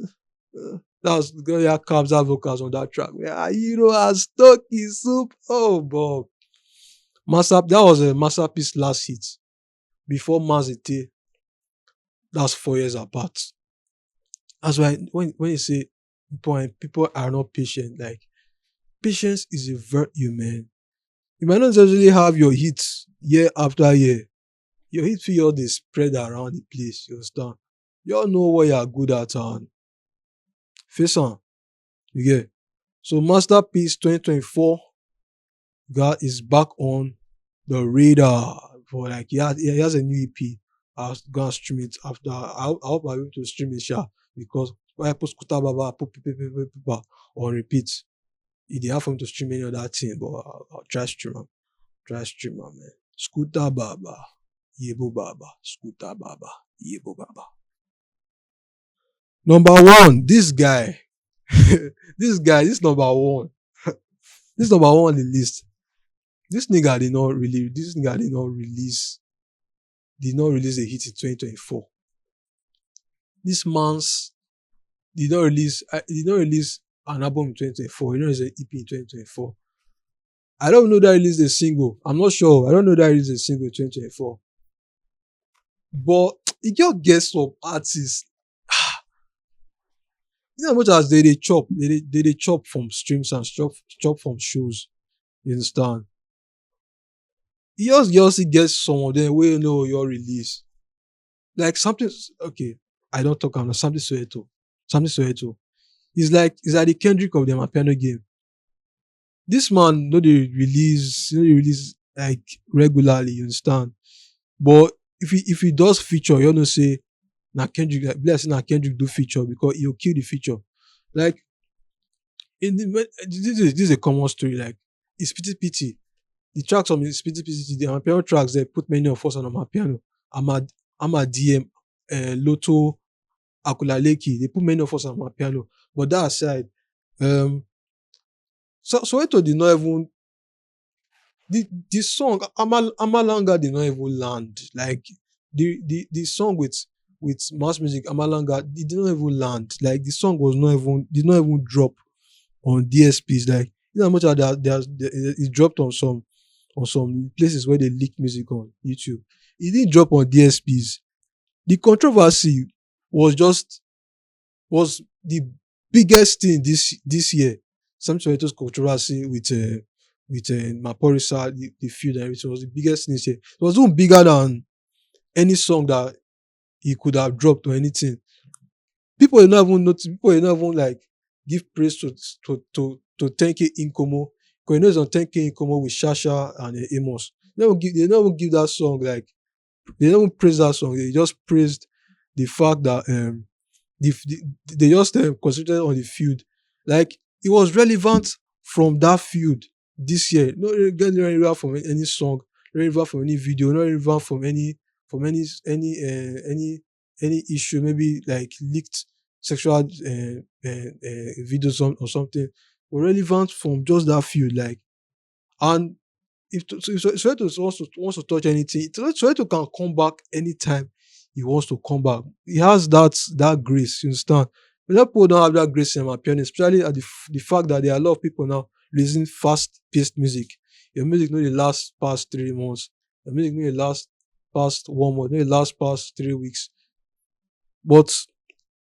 that was yeah, comes out vocals on that track. Yeah, a hero, a stocky soup. Oh, Bob. That was a masterpiece last hit. Before Mazite, that's 4 years apart. That's why when you say people are not patient, like patience is a virtue, man. You might not necessarily have your hits year after year. Your hit feel they spread around the place. You understand? You all know what you are good at and face on. You get. So Masterpiece 2024 God is back on the radar for like he has a new EP. I was gonna stream it after. I hope I'll be able to stream it, sure, because when I put Scooter Baba, I put on repeat. It didn't have for me to stream any other thing, but I'll try stream them. Try stream them, man. Scooter Baba, Yebo Baba, Scooter Baba, Yebo Baba. Number one, this guy, this number one, this number one on the list. This nigga did not release a hit in 2024. This man's did not release an album in 2024. He did not release an EP in 2024. I don't know that he released a single. I'm not sure. I don't know that he released a single in 2024. But he just gets some artists. You know how much as they chop, they chop from streams and chop from shows. You understand? He just gets some of them where you know your release. Like something okay. I don't talk about something Soweto. Something Soweto. It's like the Kendrick of the Amapiano game. This man no they release like regularly, you understand? But if he does feature, you know say na Kendrick like bless na Kendrick do feature because he'll kill the feature. Like this is a common story. Like it's pity. The tracks on it's pity. The Amapiano tracks they put many of us on Amapiano. Ama DM, Lotto, Akulaleki. They put many of us on Amapiano. But that aside, so Soweto did not even the song Amalanga did not even land. Like the song with mass music Amalanga it did not even land. Like the song was not even did not even drop on DSPs. Like you know how much of that it dropped on some places where they leak music on YouTube. It didn't drop on DSPs. The controversy was the biggest thing this year. Something Soweto's controversy with Maporisa, the feud and everything was the biggest thing this year. It was even bigger than any song that he could have dropped or anything. People will not even notice. People will not even like give praise to 10K Inkomo. Because you know it's on 10K Inkomo with Shasha and Amos. They never give that song like they don't praise that song. They just praised the fact that they just concentrated on the feud. Like it was relevant from that feud this year. Not really getting relevant from any song, not relevant from any video, not relevant from any issue. Maybe like leaked sexual videos or something. But relevant from just that feud. Like and if Soweto wants to touch anything, Soweto can come back anytime he wants to come back. He has that grace, you understand? But that people don't have that grace in my opinion, especially at the fact that there are a lot of people now releasing fast-paced music. Your music no dey last past 3 months. Your music no dey last past 1 month, no dey last past 3 weeks. But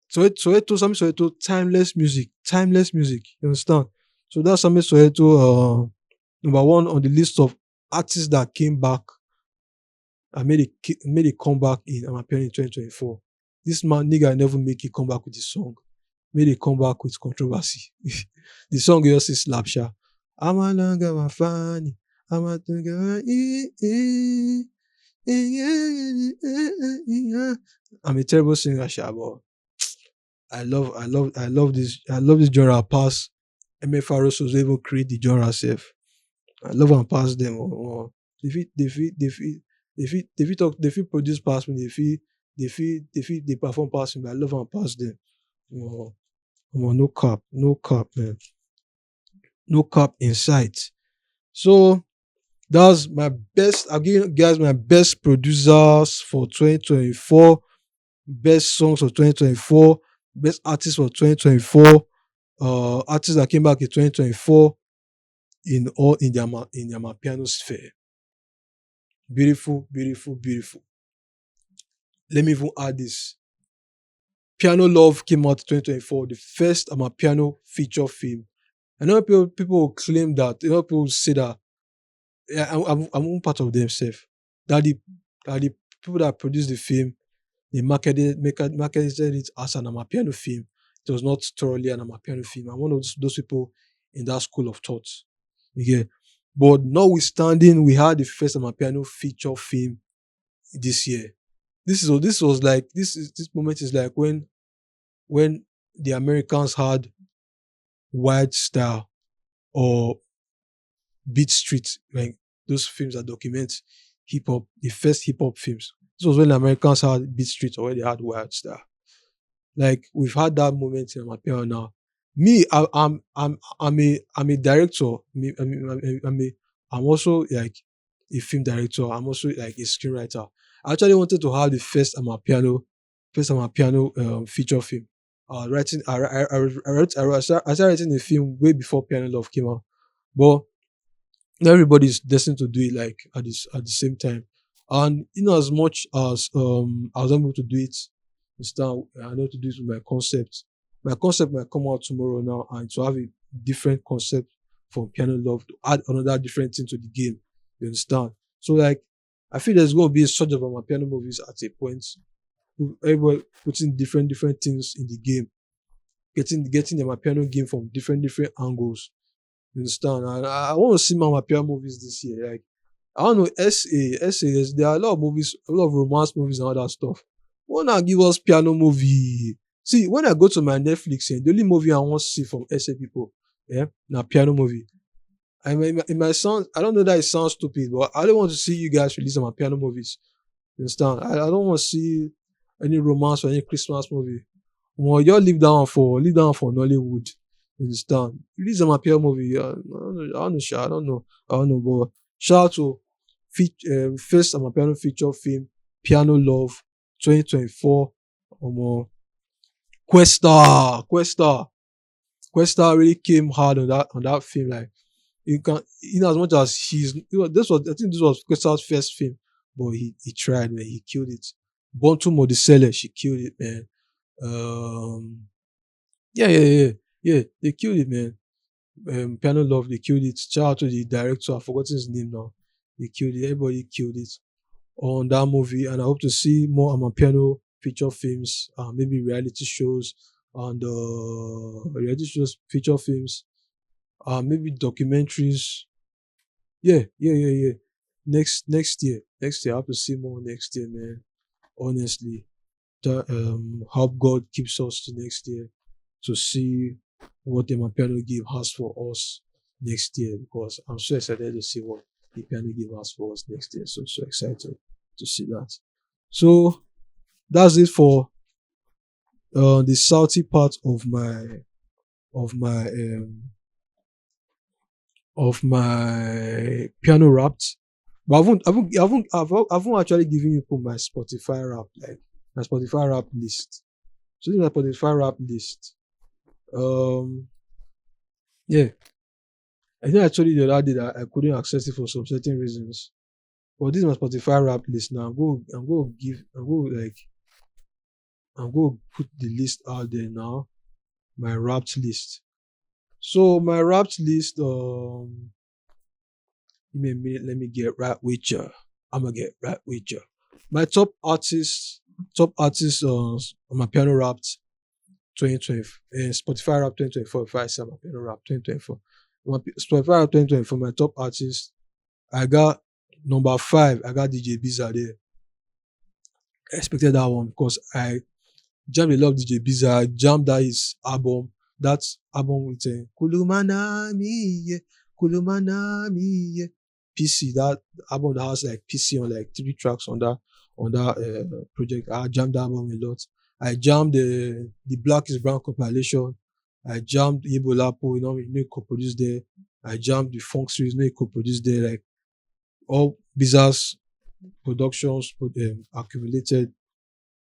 Soweto, timeless music, you understand? So that's something Soweto number one on the list of artists that came back and made a comeback in Amapiano in 2024. This man nigga never make a comeback with the song. Made a comeback with controversy. The song just says slapsha. I'm a longer my funny. I'm a I'm a terrible singer, sha, but I love this genre pass. MF was able to create the genre self. I love and pass them. They fit produce pass me. They perform pass me. But I love and pass them. Oh, no cap, no cap, man, no cap in sight. So that's my best. I'll give you guys my best producers for 2024, best songs for 2024, best artists for 2024, artists that came back in 2024 in the Amapiano sphere. Beautiful, beautiful, beautiful. Let me even add this. Piano Love came out in 2024, the first Amapiano feature film. I know people will claim that, people will say that, yeah, I'm one part of themselves. That the people that produced the film, they marketed it as an Amapiano film. It was not thoroughly an Amapiano film. I'm one of those people in that school of thought. Okay. But notwithstanding, we had the first Amapiano feature film this year. This moment is like when the Americans had Wild Style or Beat Street, like those films that document hip hop, the first hip hop films. This was when the Americans had Beat Street or when they had Wild Style. Like we've had that moment in Amapiano now. Me, I'm a director. I'm also like a film director. I'm also like a screenwriter. I actually wanted to have the first Amapiano feature film. Writing, I started writing the film way before Piano Love came out, but not everybody's destined to do it like at the same time. And as much as I was able to do it, I know to do it with my concept. My concept might come out tomorrow now, and to have a different concept from Piano Love to add another different thing to the game. You understand? So like, I feel there's going to be a surge of my piano movies at a point. Everybody putting different things in the game, getting the piano game from different angles. You understand? And I want to see my piano movies this year. Like I don't know, there are a lot of movies, a lot of romance movies and all that stuff. Why not give us piano movie? See, when I go to my Netflix, the only movie I want to see from SA people, yeah, now piano movie. It might sound, I don't know that it sounds stupid, but I don't want to see you guys release my piano movies. You understand? I don't want to see any romance or any Christmas movie. Well, you all leave down for Nollywood. You understand? Release my piano movie. I don't know, but shout out to first Amapiano feature film, Piano Love, 2024. Questa, Questa, Questa really came hard on that film. Like you can, as much as I think this was Questa's first film, but he tried, man. He killed it. Born to Modicelle, she killed it, man. Um, yeah. They killed it, man. Piano Love, they killed it. Shout out to the director. I've forgotten his name now. They killed it. Everybody killed it on that movie, and I hope to see more Amapiano feature films, maybe reality shows, and reality shows, feature films, maybe documentaries. Yeah. Next year, I have to see more next year, man. Honestly, hope God keeps us to next year to see what the Amapiano Give has for us next year, because I'm so excited to see what the Piano Give has for us next year. So excited to see that. So that's it for the salty part of my piano raps. But I haven't actually given you my Spotify rap, like my Spotify rap list. So this is my Spotify rap list. Yeah, I think I told you the other day that I couldn't access it for some certain reasons. But this is my Spotify rap list now. I'm going to put the list out there now. My wrapped list. So my wrapped list, give me a minute, let me get right with you. I'm gonna get right with you. My top artists on my piano wrapped 2020 and Spotify rap 2024. If I say my piano rap 2024, Spotify rap 2024. My top artists, I got number 5. I got DJ Biza there. I expected that one because I jammed a lot of DJ Biza. I jammed his album. That album with Kulumanami, yeah, Kulumanami, yeah. PC. That album that has like PC on like 3 tracks on that project. I jammed that album a lot. I jammed the Black is Brown compilation. I jammed Ibo Lapo, he co-produced there. I jammed the Funk series, he co-produced there. Like all Biza's productions accumulated.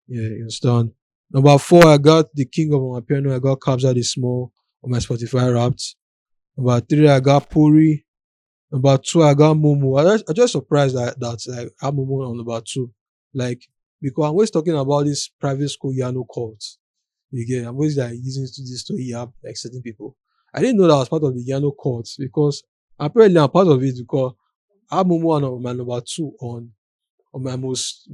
Yeah, you understand. Number four, I got the King of my piano. I got Kabza the Small on my Spotify Wrapped. Number three, I got Puri. Number two, I got Momo. I just surprised that like I have Momo on number two. Like because I'm always talking about this private school Yano cult. You get I'm always like using this to yap like certain people. I didn't know that I was part of the Yano cult because apparently I'm part of it because I have Momo on my number two on my most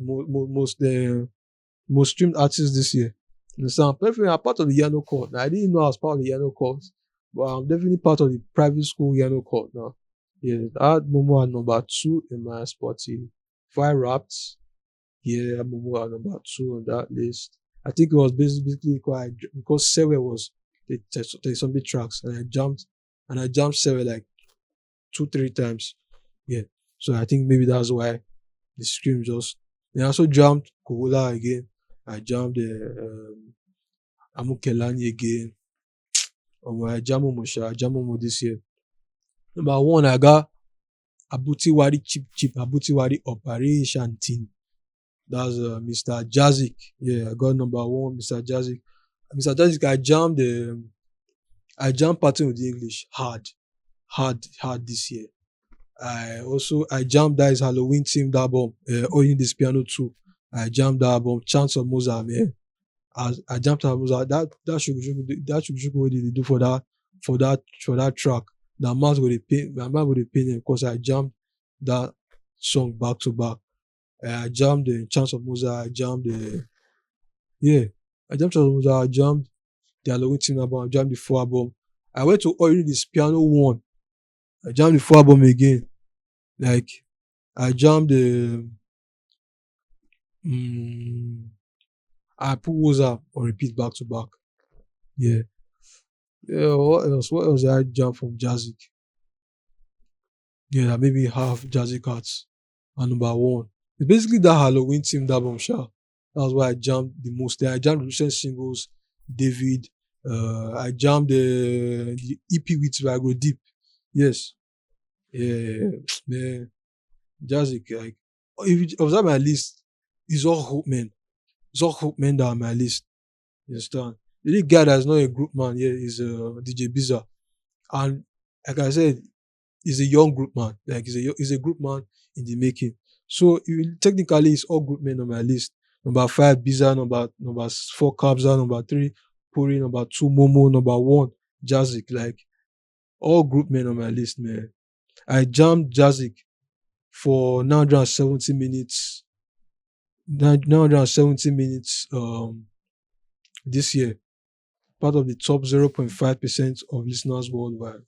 streamed artists this year. You understand? Definitely I'm part of the Yano cult. Now, I didn't know I was part of the Yano cult, but I'm definitely part of the private school Yano cult now. Yeah, I had Momo at number two in my Spotify Wrapped. Yeah, I had Momo at number two on that list. I think it was basically because Sewe was the some big tracks and I jumped Sewe like 2, 3 times. Yeah. So I think maybe that's why the stream just I also jumped Kogola again. I jumped Amukelani again. I jam Momo this year. Number one, I got Abutiwari Chip Abutiwari Operation Team. That's Mr. Jazziq. Yeah, I got number one, Mr. Jazziq. Mr. Jazziq, I jammed Pattern with the English hard this year. I jammed that is Halloween themed album, Owing This Piano too. I jammed the album, Chance of Mozart, man. I jammed that Mozart. That should what they do for that track. The mouth with the pain because I jammed that song back to back. I jammed the Chance of Mozart, yeah. I jammed Chance of Mozart, I jammed the Halloween themed album, I jammed the full album. I went to Owing This Piano 1. I jammed the full album again. Like I jammed the I put Woza on repeat back to back. Yeah. Yeah, what else? What else did I jam from Jazzic? Yeah, maybe half Jazzy Cats and number one. It's basically that Halloween themed album, sure. That's why I jammed the most. I jammed recent singles, David. I jammed the EP with Viagra Deep. Yes. Yeah, man. Jazzy, like, if you observe my list, it's all Hope Men. It's all Hope Men that are on my list. You understand? The only guy that's not a group man here is DJ Biza. And like I said, he's a young group man. Like he's a group man in the making. So technically, it's all group men on my list. Number five, Biza. Number four, Kabza. Number three, Puri. Number two, Momo. Number one, Jazzik. Like all group men on my list, man. I jammed Jazzik for 970 minutes. 970 minutes this year. Part of the top 0.5% of listeners worldwide.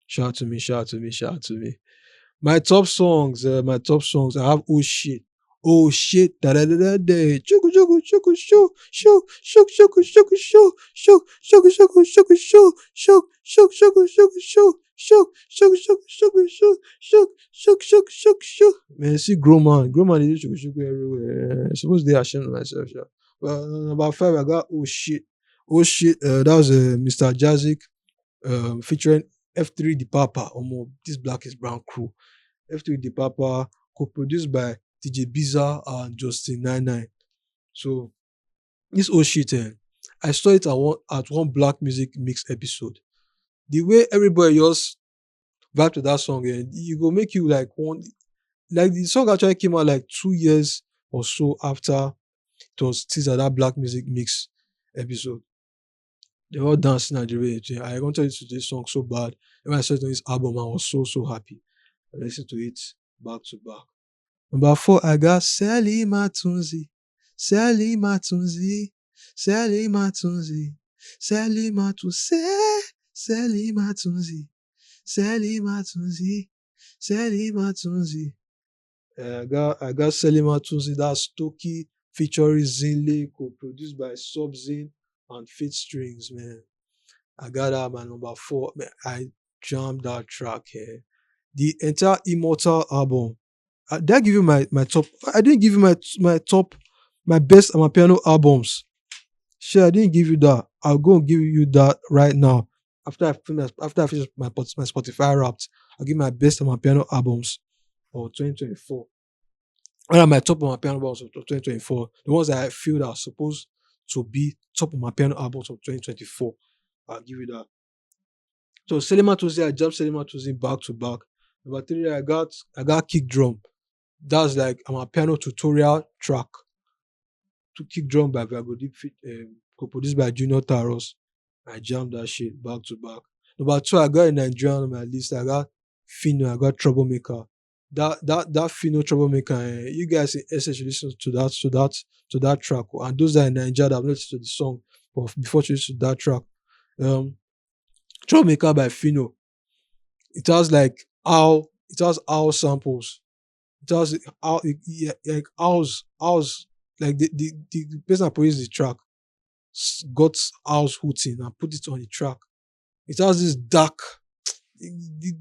Shout out to me, shout out to me, shout out to me. My top songs, I have Oh shit, da da da da da, chuku chuku chuku shoo, shoo, shuk shuku shuku shoo, shuk shuku shuku shuku shoo, shuk shuk shuku shuku shoo, shuk shuk shuku shuku shoo, shuk shuk shuk shuk shoo. Man, see grow man, they do shuku shuku everywhere. Suppose they ashamed of myself, sure. Well, number five, I got that was Mr. Jazzic, featuring F3 the Papa, this Black is Brown crew. F3 the Papa, co-produced by DJ Biza and Justin 99. So this I saw it at one Black Music Mix episode. The way everybody just vibe to that song, you go make you like the song actually came out like 2 years or so after it was teased at that Black Music Mix episode. They all dancing at the rate. I wanted to this song so bad. When I saw it on this album, I was so happy. I listened to it back to back. Number four, I got Sally Matunzi. Sally Matunzi. Sally Matunzi. Sally Matunzi. Sally Matunzi. Sally Matunzi. Sally Matunzi. I got Sally Matunzi. That's Toki featuring Zinle, co-produced by Subzin and Fit Strings, man. I got that my number four. Man, I jammed that track here. The entire Immortal album. Did I give you my top? I didn't give you my top my best Amapiano albums. Sure, I didn't give you that. I'll go and give you that right now. After I finish my Spotify Wrapped, I'll give my best Amapiano albums for 2024. One of my top of my piano albums of 2024, the ones that I feel that are supposed to be top of my piano albums of 2024. I'll give you that. So Selema Tuesday, I jumped Selema Tuesday back to back. Number three, I got kick drum. That's like my piano tutorial track. To kick drum by Vagodi, co-produced by Junior Taros. I jammed that shit back to back. Number two, I got a Nigerian on my list. I got Fino, I got Troublemaker. That Fino Troublemaker, you guys in SS should listen to that track. And those that are in Nigeria that have not listened to the song before you listen to that track. Troublemaker by Fino. It has like owl samples. It has owl, yeah, like owls like the person that produced the track got owls hooting and put it on the track. It has this dark the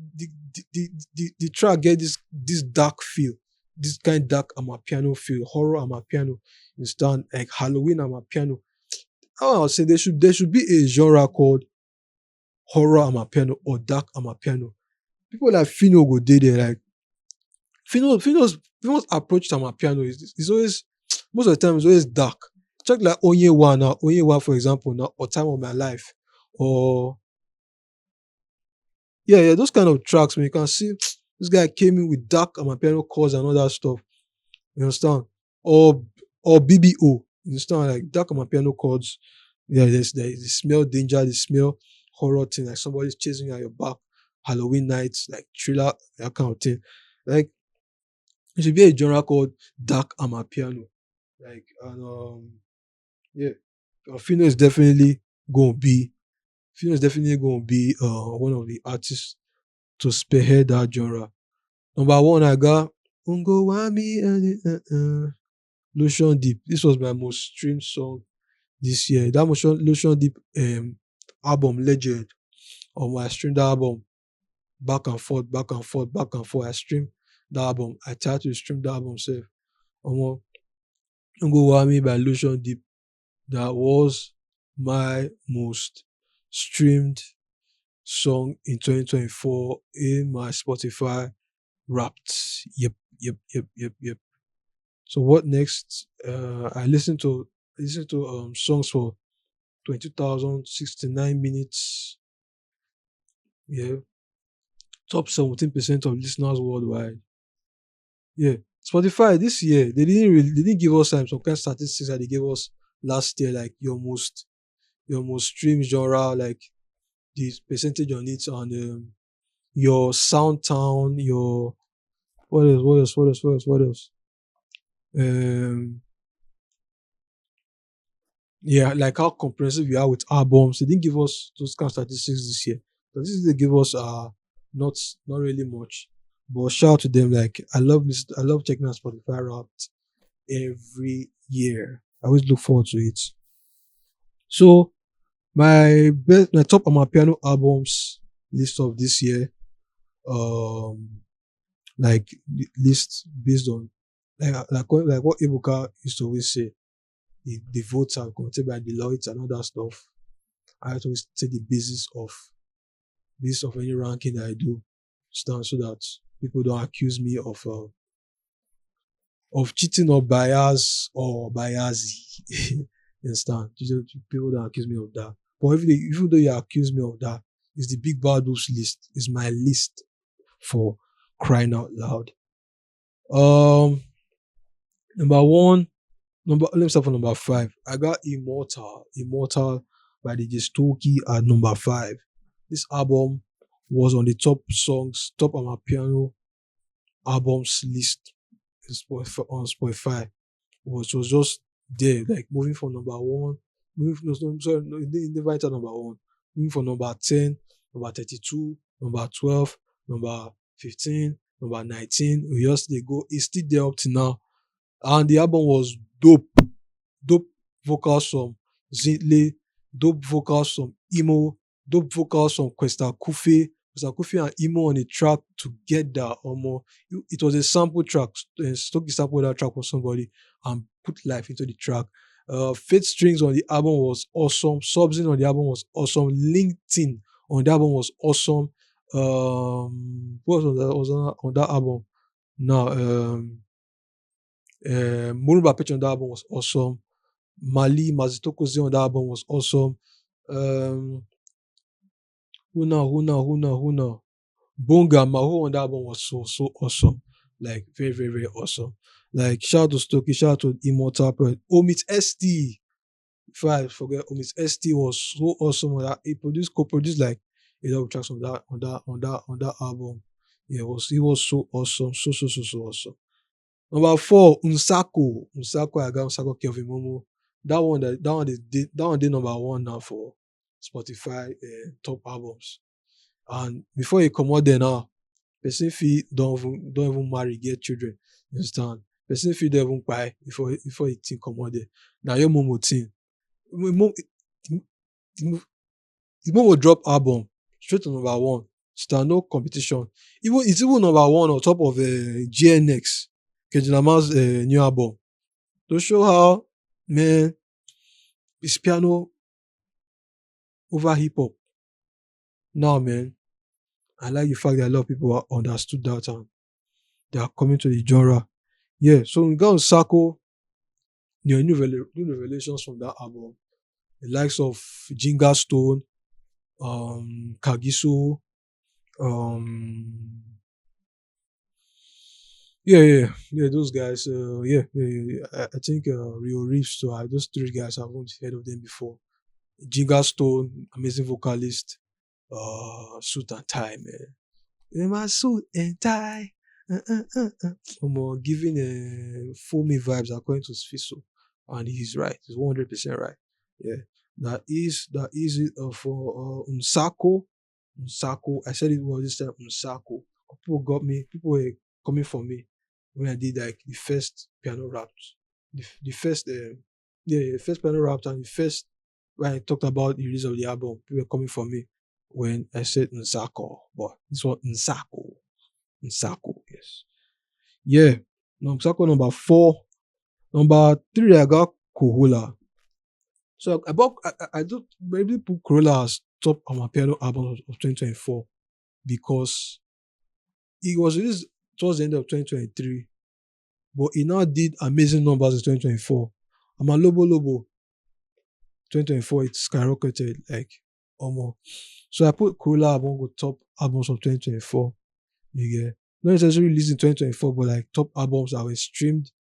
track get this dark feel, this kind of dark Amapiano feel, horror Amapiano. You understand? Like Halloween Amapiano. I would say there should be a genre called horror Amapiano or dark Amapiano. People like Fino go there like Fino's approach to Amapiano is always, most of the time it's always dark. Check like Onye One for example now, or Time of My Life, or yeah, those kind of tracks when you can see this guy came in with dark Amapiano chords and all that stuff. You understand? Or BBO. You understand? Like dark Amapiano chords. Yeah, they smell danger, they smell horror thing, like somebody's chasing you at your back, Halloween nights, like thriller, that kind of thing. Like it should be a genre called dark Amapiano. Like and yeah. Fino is definitely gonna be one of the artists to spearhead that genre. Number one, I got Ungo Wami and Lotion Deep. This was my most streamed song this year. That Lotion Deep album Legend. I streamed that album back and forth, back and forth, back and forth. I streamed that album. I tried to stream that album self. Ungo Wami by Lotion Deep. That was my most streamed song in 2024 in my Spotify Wrapped. Yep. So what next? I listened to songs for 20,069 minutes. Yeah, top 17% of listeners worldwide. Yeah, Spotify this year they didn't give us some kind of statistics that they gave us last year, like your most streamed genre, like the percentage on it, and your sound town, your what else? Um, yeah, like how comprehensive you are with albums. They didn't give us those kind of statistics this year. But this they give us not really much. But shout out to them. Like I love this. I love checking out Spotify Wrapped every year. I always look forward to it. So my top Amapiano albums list of this year, like list based on like what Ibuka used to always say, the votes are conducted by Deloitte and all that stuff. I have to always take the basis of any ranking that I do, so that people don't accuse me of cheating or bias or biasy. You understand? People don't accuse me of that. But even though you accuse me of that, it's the Big Bad Wolves list. It's my list for crying out loud. Number one, let me start from number 5. I got Immortal by DJ Stokey at number 5. This album was on the top Amapiano albums list on Spotify. Which was just there, like moving from number 1, it never entered number 1. Moving from number 10, number 32, number 12, number 15, number 19. We just they go. It's still there up to now, and the album was dope. Dope vocals from Zeenxumalo, dope vocals from Emo, dope vocals from Questa Kufe, Mr. Kofi and Emo on the track together. It was a sample track. Stokey sampled that track for somebody and put life into the track. Faith Strings on the album was awesome. Subzin on the album was awesome. LinkedIn on the album was awesome. What was on that album? Now, Muruba Pitch on that album was awesome. Mali Mazitokoze on that album was awesome. Who now? Bonga Maho on that album was so awesome. Like very, very, very awesome. Like shout out to Stokey, shout out to Immortal Poet. Omit ST. If I forget, Omit ST was so awesome on that. He co-produced like a lot of tracks on that album. Yeah, he was so awesome. So awesome. Number 4, Unsako. I got Unsako Kelvin Momo. That one did number 1 now for Spotify top albums. And before you come out there now, person fit don't even marry, get children. You understand? Person fit don't even buy before you think come out there. Now your Momo thing. The Momo drop album straight to number 1. Stand no competition. It's even number 1 on top of GNX. Kejilama's new album. To show how, man, it's piano over hip hop. Now, man, I like the fact that a lot of people understood that and they are coming to the genre. Yeah, so we got on Sako, new revelations from that album. The likes of Jinga Stone, Kagiso, those guys. I think Rio Reeves. So those 3 guys I haven't heard of them before. Jinga Stone, amazing vocalist. Suit and tie, man. In my suit and tie. Giving foamy vibes according to Sfiso, and he's right. He's 100% right. Yeah, that is it for Unsako. I said it was this time Unsako. People were coming for me when I did like the first piano rap. The first piano rap and the first when I talked about the release of the album. People were coming for me when I said Unsako, but this one Unsako, yes. Yeah. Unsako number 4. Number 3 I got Corolla. So I don't maybe put Corolla as top Amapiano album of 2024 because it was released towards the end of 2023, but he now did amazing numbers in 2024. Lobo 2024 it skyrocketed like almost. So I put Corolla among the top albums of 2024. You get not necessarily released in 2024, but like top albums that were streamed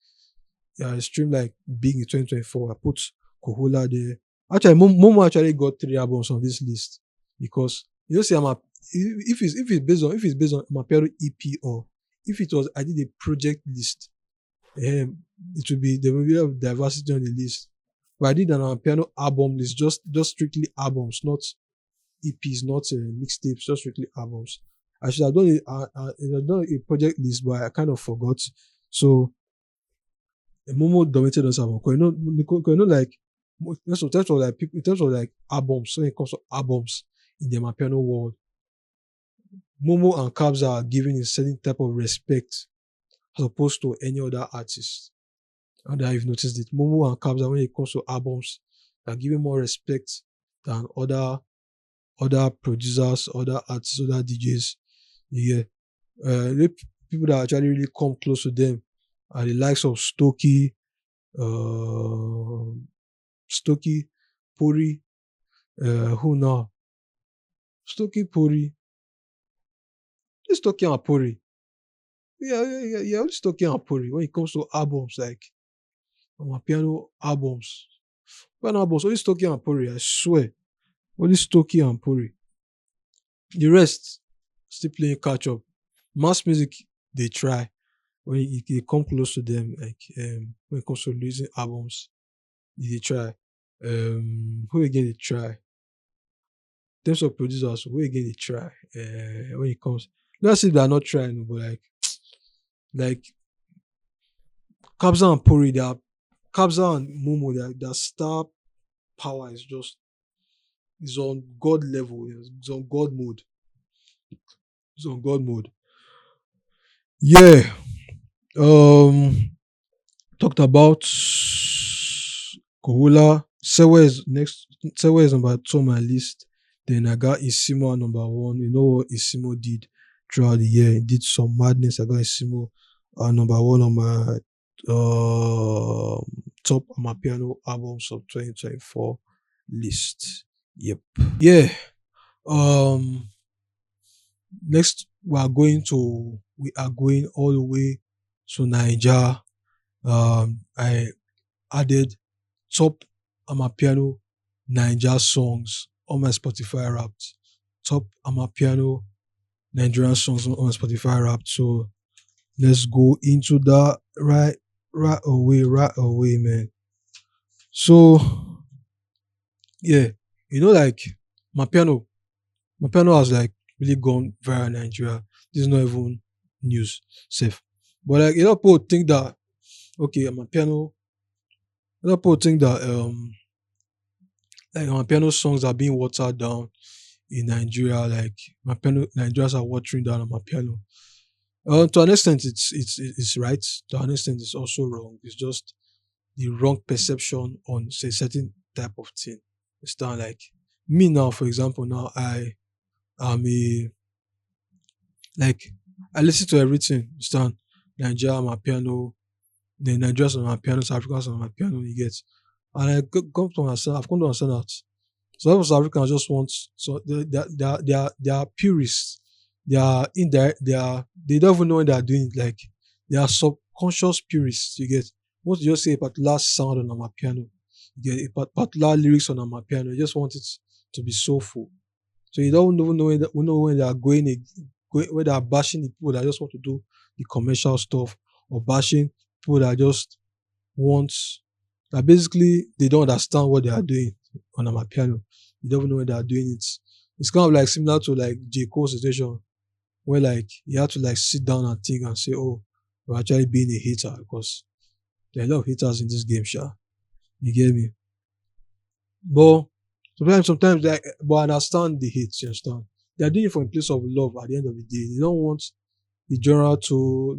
like big in 2024. I put Corolla there. Actually, Momo actually got 3 albums on this list because you know, see, if it's based on Amapiano EP or if it was I did a project list, there will be a diversity on the list. But I did an Amapiano album list, just strictly albums, not EPs, not mixtapes, just strictly albums. I should have done a project list, but I kind of forgot. So Momo dominated us album. Like in terms of like people, in terms of like albums, when it comes to albums in the Amapiano world, Momo and Kabza are given a certain type of respect as opposed to any other artist. And I've noticed it. Momo and Kabza, when it comes to albums, are given more respect than other producers, other artists, other DJs. Yeah. The people that actually really come close to them are the likes of Stokey, Puri, who now? Stokey, Puri. It's Stokey and Puri. Yeah. Only Stokey and Puri when it comes to albums like piano albums. Piano albums, only Stokey and Puri, I swear. Only Stokey and Puri. The rest still playing catch up. Mass music, they try. When you come close to them, like when it comes to releasing albums, they try. Who again they try? In terms of producers, who again they try? When it comes, not say they're not trying, but like Kabza and Puri, Kabza and Momo, their star power is on God level, it's on God mode. It's on God mode. Yeah. Um talked about Corolla. Sewa is next. Sewa is number two on my list. Then I got Isimo at number one. You know what Isimo did throughout the year? He did some madness. I got Isimo at number one on my uh, top Amapiano albums of 2024 list. Yep. Yeah. Um. Next, we are going all the way to Niger. I added top Amapiano Niger songs on my Spotify Wrapped. Top Amapiano Nigerian songs on my Spotify Wrapped. So let's go into that right away, man. So yeah, like my piano, my piano has like really gone viral in Nigeria. This is not even news, safe. But like a lot of people think that okay, my piano. A lot of people think that like my piano songs are being watered down in Nigeria. Like my piano, Nigerians are watering down on my piano. To an extent, it's right. To an extent, it's also wrong. It's just the wrong perception on say certain type of thing. It's not like me now, for example. Now I am a like I listen to everything. Understand Nigeria, my piano, the Nigerians on my piano, South Africans on my piano. You get, and come to myself. I've come to understand that some South Africans just want so they are purists. They are indirect. They don't even know what they are doing. Like they are subconscious purists. You get want to just say a particular sound on my piano. You get a particular lyrics on my piano. You just want it to be soulful. So you don't even know when they are when they are bashing the people that just want to do the commercial stuff or bashing people that just want that basically they don't understand what they are doing on my piano. They don't even know when they are doing it. It's kind of like similar to like J. Cole situation where like you have to like sit down and think and say, oh, we're actually being a hater because there are a lot of haters in this game, sure. You get me? But sometimes like but I understand the hate, you understand? They are doing it from a place of love at the end of the day. They don't want the genre to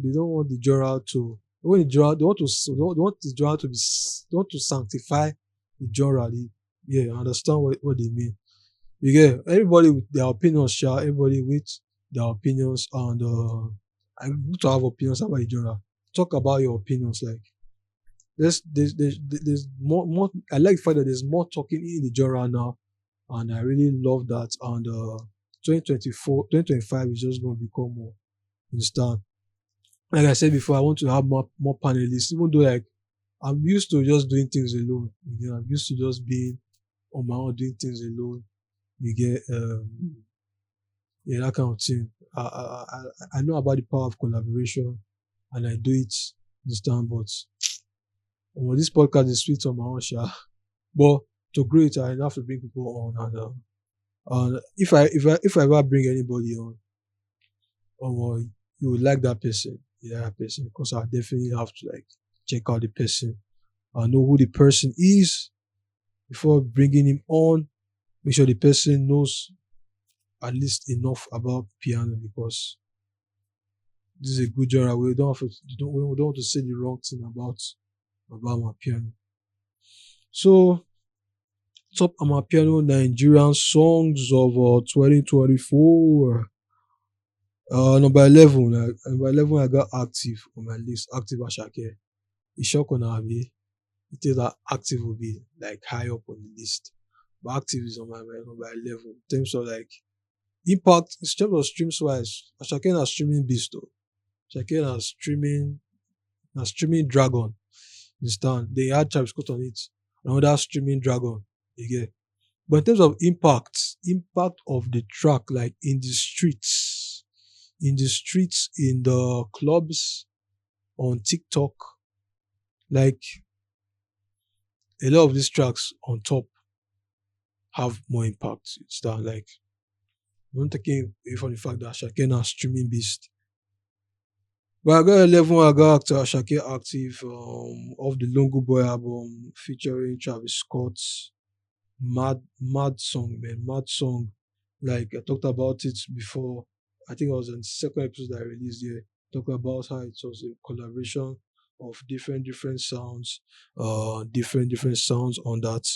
when the genre they want the genre to be they want to sanctify the genre. Yeah, I understand what they mean. You get everybody with their opinions, sure, everybody with their opinions and I good to have opinions about the genre. Talk about your opinions like there's more I like the fact that there's more talking in the genre now and I really love that and 2025 is just gonna become more. You understand? Like I said before, I want to have more panelists, even though like I'm used to just doing things alone. You know, I'm used to just being on my own doing things alone. You get yeah, that kind of thing. I know about the power of collaboration and I do it this time, but this podcast is sweet on my own share. But to grow it, I have to bring people on and if I ever bring anybody on, or you would like that person, because I definitely have to like check out the person. I know who the person is before bringing him on. Make sure the person knows at least enough about piano because this is a good genre. We don't have to, we don't want to say the wrong thing about my piano. So top my piano Nigerian songs of 2024. Number 11, I got Active on my list. Active Ashake. It's shocking now, be. It is that Active will be like high up on the list. But Active is on my number 11. In terms of like impact, in terms of streams wise, Ashake has streaming beast though. Ashake has streaming dragon. You understand? They had Travis Scott on it. Another streaming dragon. You get. But in terms of impact of the track, like in the clubs, on TikTok, like a lot of these tracks on top have more impact. It's that like I'm not taking away from the fact that Shake now streaming beast. But I got 11, I got Shake Active of the Longo Boy album featuring Travis Scott. Mad song, man, mad song. Like I talked about it before. I think it was on the second episode that I released here, talking about how it was a collaboration of different sounds, different sounds on that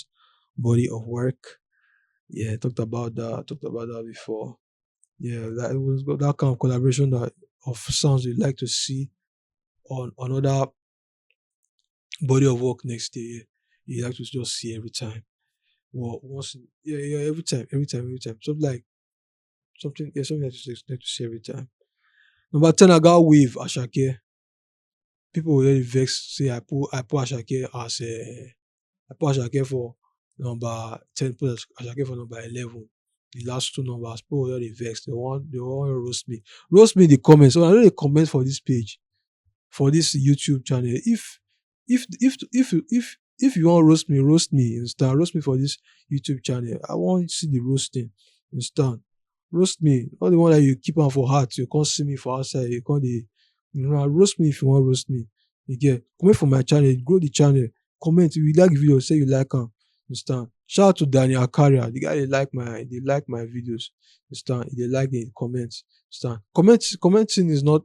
body of work. Yeah, talked about that before. Yeah, that it was that kind of collaboration that of sounds you'd like to see on another body of work next year. Yeah. You like to just see every time. Well, yeah, every time. Something that you like to see every time. Number 10, I got Wave Ashake. People will really vex say I put Ashake as I put Ashake for number 10, put Ashake for number 11. The last two numbers, people will really vex. They want to roast me. Roast me in the comments. So I know they comment for this page, for this YouTube channel. If you want to roast me, understand? Roast me for this YouTube channel. I want to see the roasting, understand? Roast me. Not the one that you keep on for heart. You can't see me for outside. You can't roast me if you want to roast me. You get comment for my channel, grow the channel. Comment if you like the video, say you like them. Understand? Shout out to Daniel Akaria. The guy they like my videos. Understand? They like the comments. Understand? Commenting is not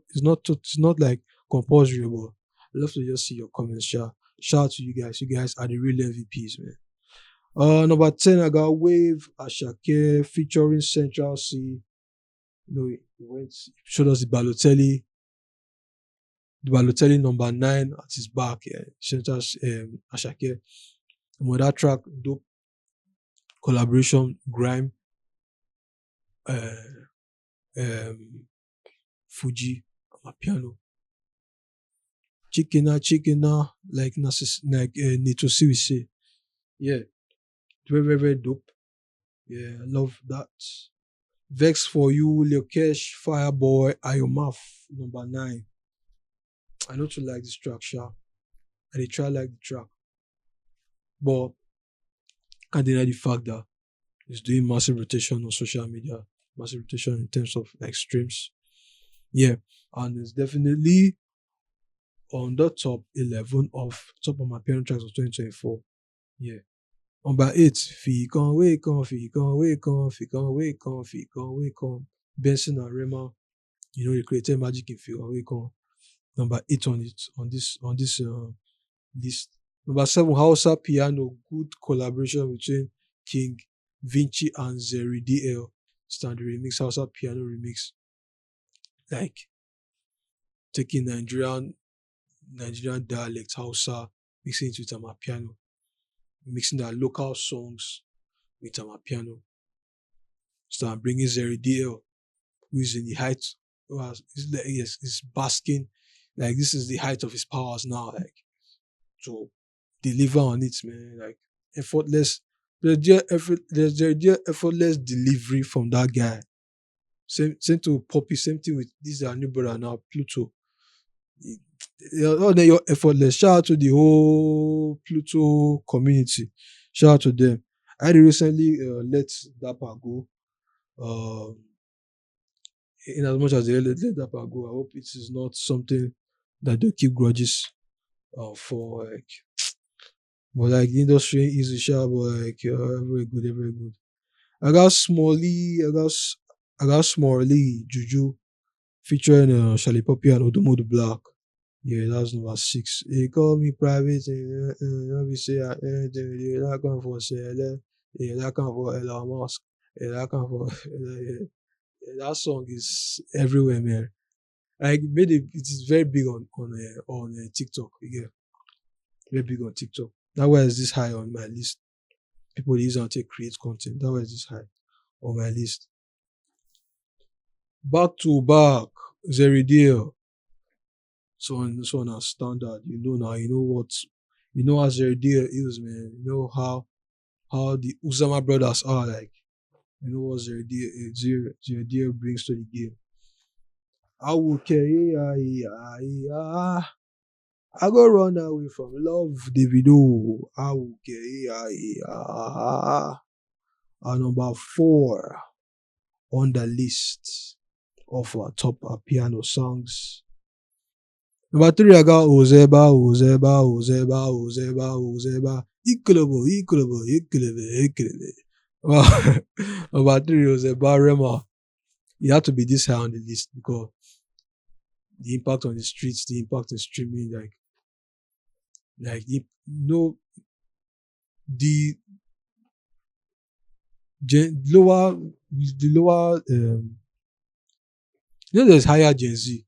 like compulsory, but I love to just see your comments. Shout out to you guys. You guys are the real MVPs, man. Number 10, I got Wave Ashake featuring Central C. He showed us the Balotelli. The Balotelli number 9 at his back. Yeah. Central Ashake. And with that track, dope collaboration, grime, uh, um, Fuji, Amapiano. Chickena, like Nito C will say. Yeah, very dope. Yeah, I love that. Vex for you, Leokesh, Fireboy, Ayomaf, number 9. I know to like this track, sha. I dey try like the track. But can't deny the fact that it's doing massive rotation on social media, massive rotation in terms of like streams. Yeah, and it's definitely on the top 11 of top of my parent tracks of 2024. Yeah. Number 8, Fikon Wake On. Benson and Rema, the creative magic in Fikon Wake On. Number 8 on this list. Number 7, Hausa Piano, good collaboration between King Vinci and Zeri DL. Stand the remix, Hausa Piano remix. Like taking Nigerian dialect Hausa, mixing it with Amapiano, mixing their local songs with Amapiano. Start bringing Zeri DL, who is in the height, he's basking, like this is the height of his powers now, like to deliver on it, man, like effortless. There's effortless delivery from that guy. Same to Poppy, same thing with this our new brother now, Pluto. All they are effortless. Shout out to the whole Pluto community. Shout out to them. I recently let Dapper go. In as much as they let Dapper go, I hope it is not something that they keep grudges for, like. But like the industry ain't easy, sure, but like very good. I got Smalley, Juju featuring Shali Poppy and Odomo the Black. Yeah, that's number 6. They call me private, let me say they like come for CLF, they like come for Elon Musk, they like come for that song is everywhere, man. Like it is very big on TikTok. Yeah, very big on TikTok. That why is this high on my list. People use it to create content. That why is this high on my list. Back to back, Zeridio. So this one is standard. You know how Zeridio is, man. You know how the Uzama brothers are, like. You know what Zeridio brings to the game. I will carry I go run away from love, Davido. I will carry number 4 on the list of our top piano songs. Number 3, I got Ozeba. Ikulebo. Number 3, Ozeba Rema. it had to be this high on the list because the impact on the streets, the impact on streaming, like no the lower the lower there's higher Gen Z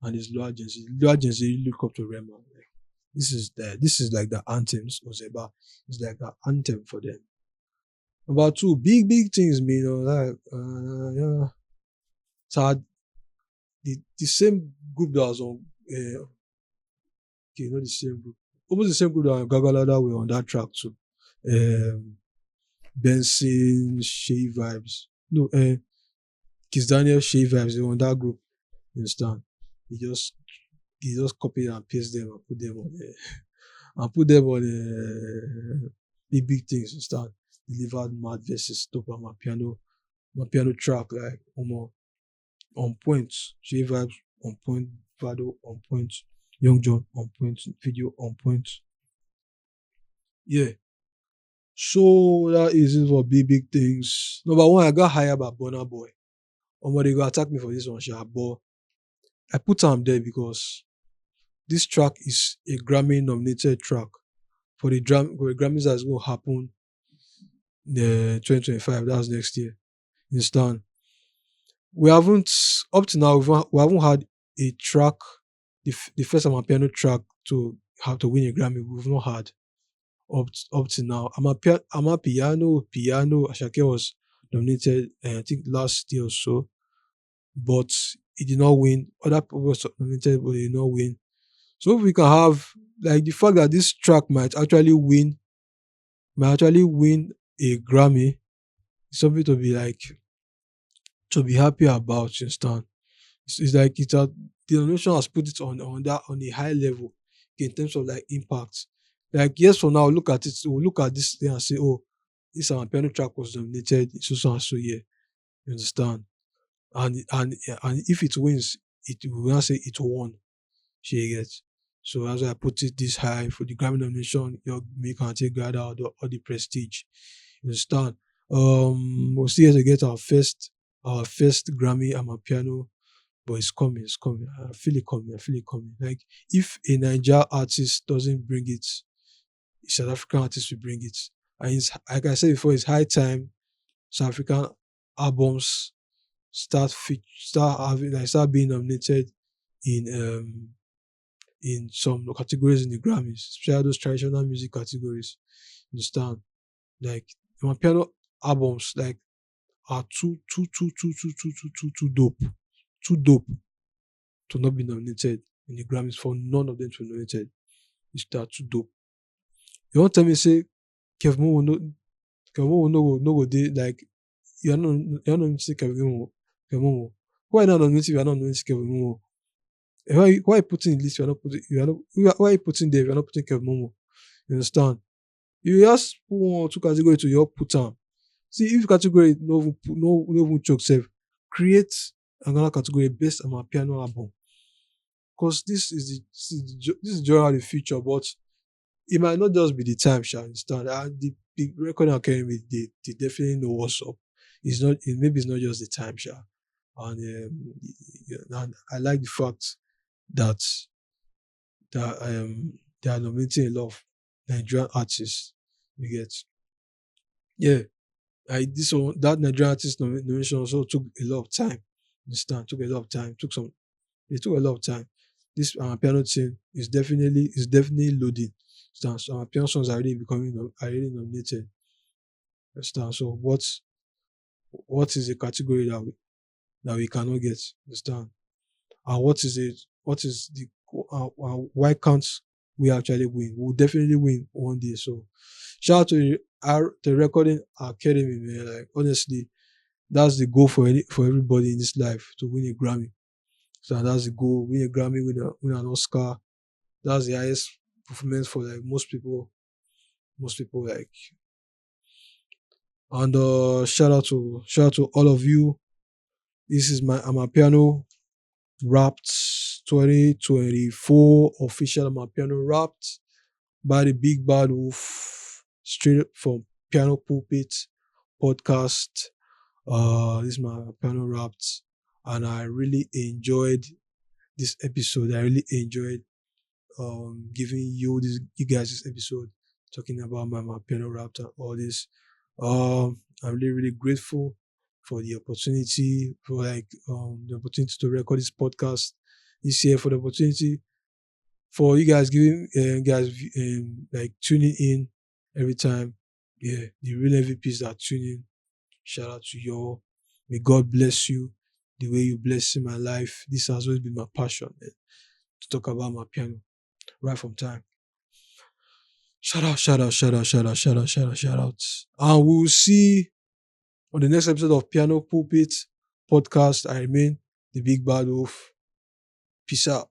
and there's lower Gen Z. Lower Gen Z really look up to Rema. Like, this is like the anthems Ozeba. It's like the anthem for them. About two big things, man. Like yeah. So the same group that was on okay, not the same group. Almost the same group that on Gagalada were on that track too. Um Benson, Shay Vibes. No, Kiss Daniel, Shay Vibes, they were on that group. You understand? He just he just copied and pasted them and put them on big things. You understand? Delivered mad verses, top on my piano track, like on point. Shay Vibes on point, Vado on point, Young John on point, video on point. Yeah. So that is it for big things. Number one, I got hired by Burna Boy. They go attack me for this one, sha. But I put am there because this track is a Grammy nominated track for the Grammys that's going to happen in 2025. That's next year. You understand? We haven't up to now. We haven't had a track, the first Amapiano track to have to win a Grammy. We've not had up to now. Piano. Ashake was nominated, I think last year or so, but he did not win. Other people were nominated, but he did not win. So if we can have like the fact that this track might actually win a Grammy, is something to be like to be happy about. You understand? It's like the nomination has put it on a high level in terms of like impact. Like years from now, we'll look at this thing and say, oh, this our piano track was nominated in so and so year. You understand? And if it wins, it will not say it won. She gets. So as I put it this high for the Grammy nomination, you make and take God out all the prestige. You understand? We're still here to get our first Grammy Amapiano, but it's coming. I feel it coming. Like if a Niger artist doesn't bring it, a South African artist will bring it. And it's, like I said before, it's high time South African albums start being nominated in some categories in the Grammys, especially those traditional music categories. Understand? Like my piano albums like are too dope. Too dope to not be nominated in the Grammys, for none of them to be nominated. It's that too dope. You won't tell me say Kevin will no go dey like you're not nominating Kevin Momo. Why not nominating you are not nominating Kevin Momo? Why you putting in the list you are not why you putting there if you're not putting Kevin Momo? You understand? You just put one or two category to your put am. See if category no even choke sef, create another category based on my piano album. Because this is the genre of the future, but it might not just be the time, shall understand. The record academy they definitely know what's up. Maybe it's not just the time, shall. And I like the fact that they are nominating a lot of Nigerian artists. You get, yeah. This one, that Nigerian artist nomination also took a lot of time. Understand? Took a lot of time. It took a lot of time. This piano team is definitely loading. Understand? So our piano songs are already nominated. Understand? So what is the category that we cannot get? Understand? And what is it? What is the why can't we actually win? We'll definitely win one day. So shout out to the recording academy, man. Like honestly, that's the goal for everybody in this life, to win a Grammy. So that's the goal: win a Grammy, win an Oscar. That's the highest performance for like most people. Most people like. And shout out to all of you. This is my Amapiano Wrapped 2024 official Amapiano Wrapped by the Big Bad Wolf, straight from Piano Pulpit podcast. This is my Piano Wrapped and I really enjoyed this episode. I really enjoyed giving you guys this episode, talking about my piano rap and all this. I'm really really grateful for the opportunity, for the opportunity to record this podcast this year, for the opportunity for you guys giving guys like tuning in every time. Yeah, the real MVPs that tune in. Shout out to y'all. May God bless you the way you bless in my life. This has always been my passion, man, to talk about my piano right from time. Shout out, shout out, shout out, shout out, shout out, shout out, shout out. And we'll see on the next episode of Piano Pulpit podcast. I remain the Big Bad Wolf. Peace out.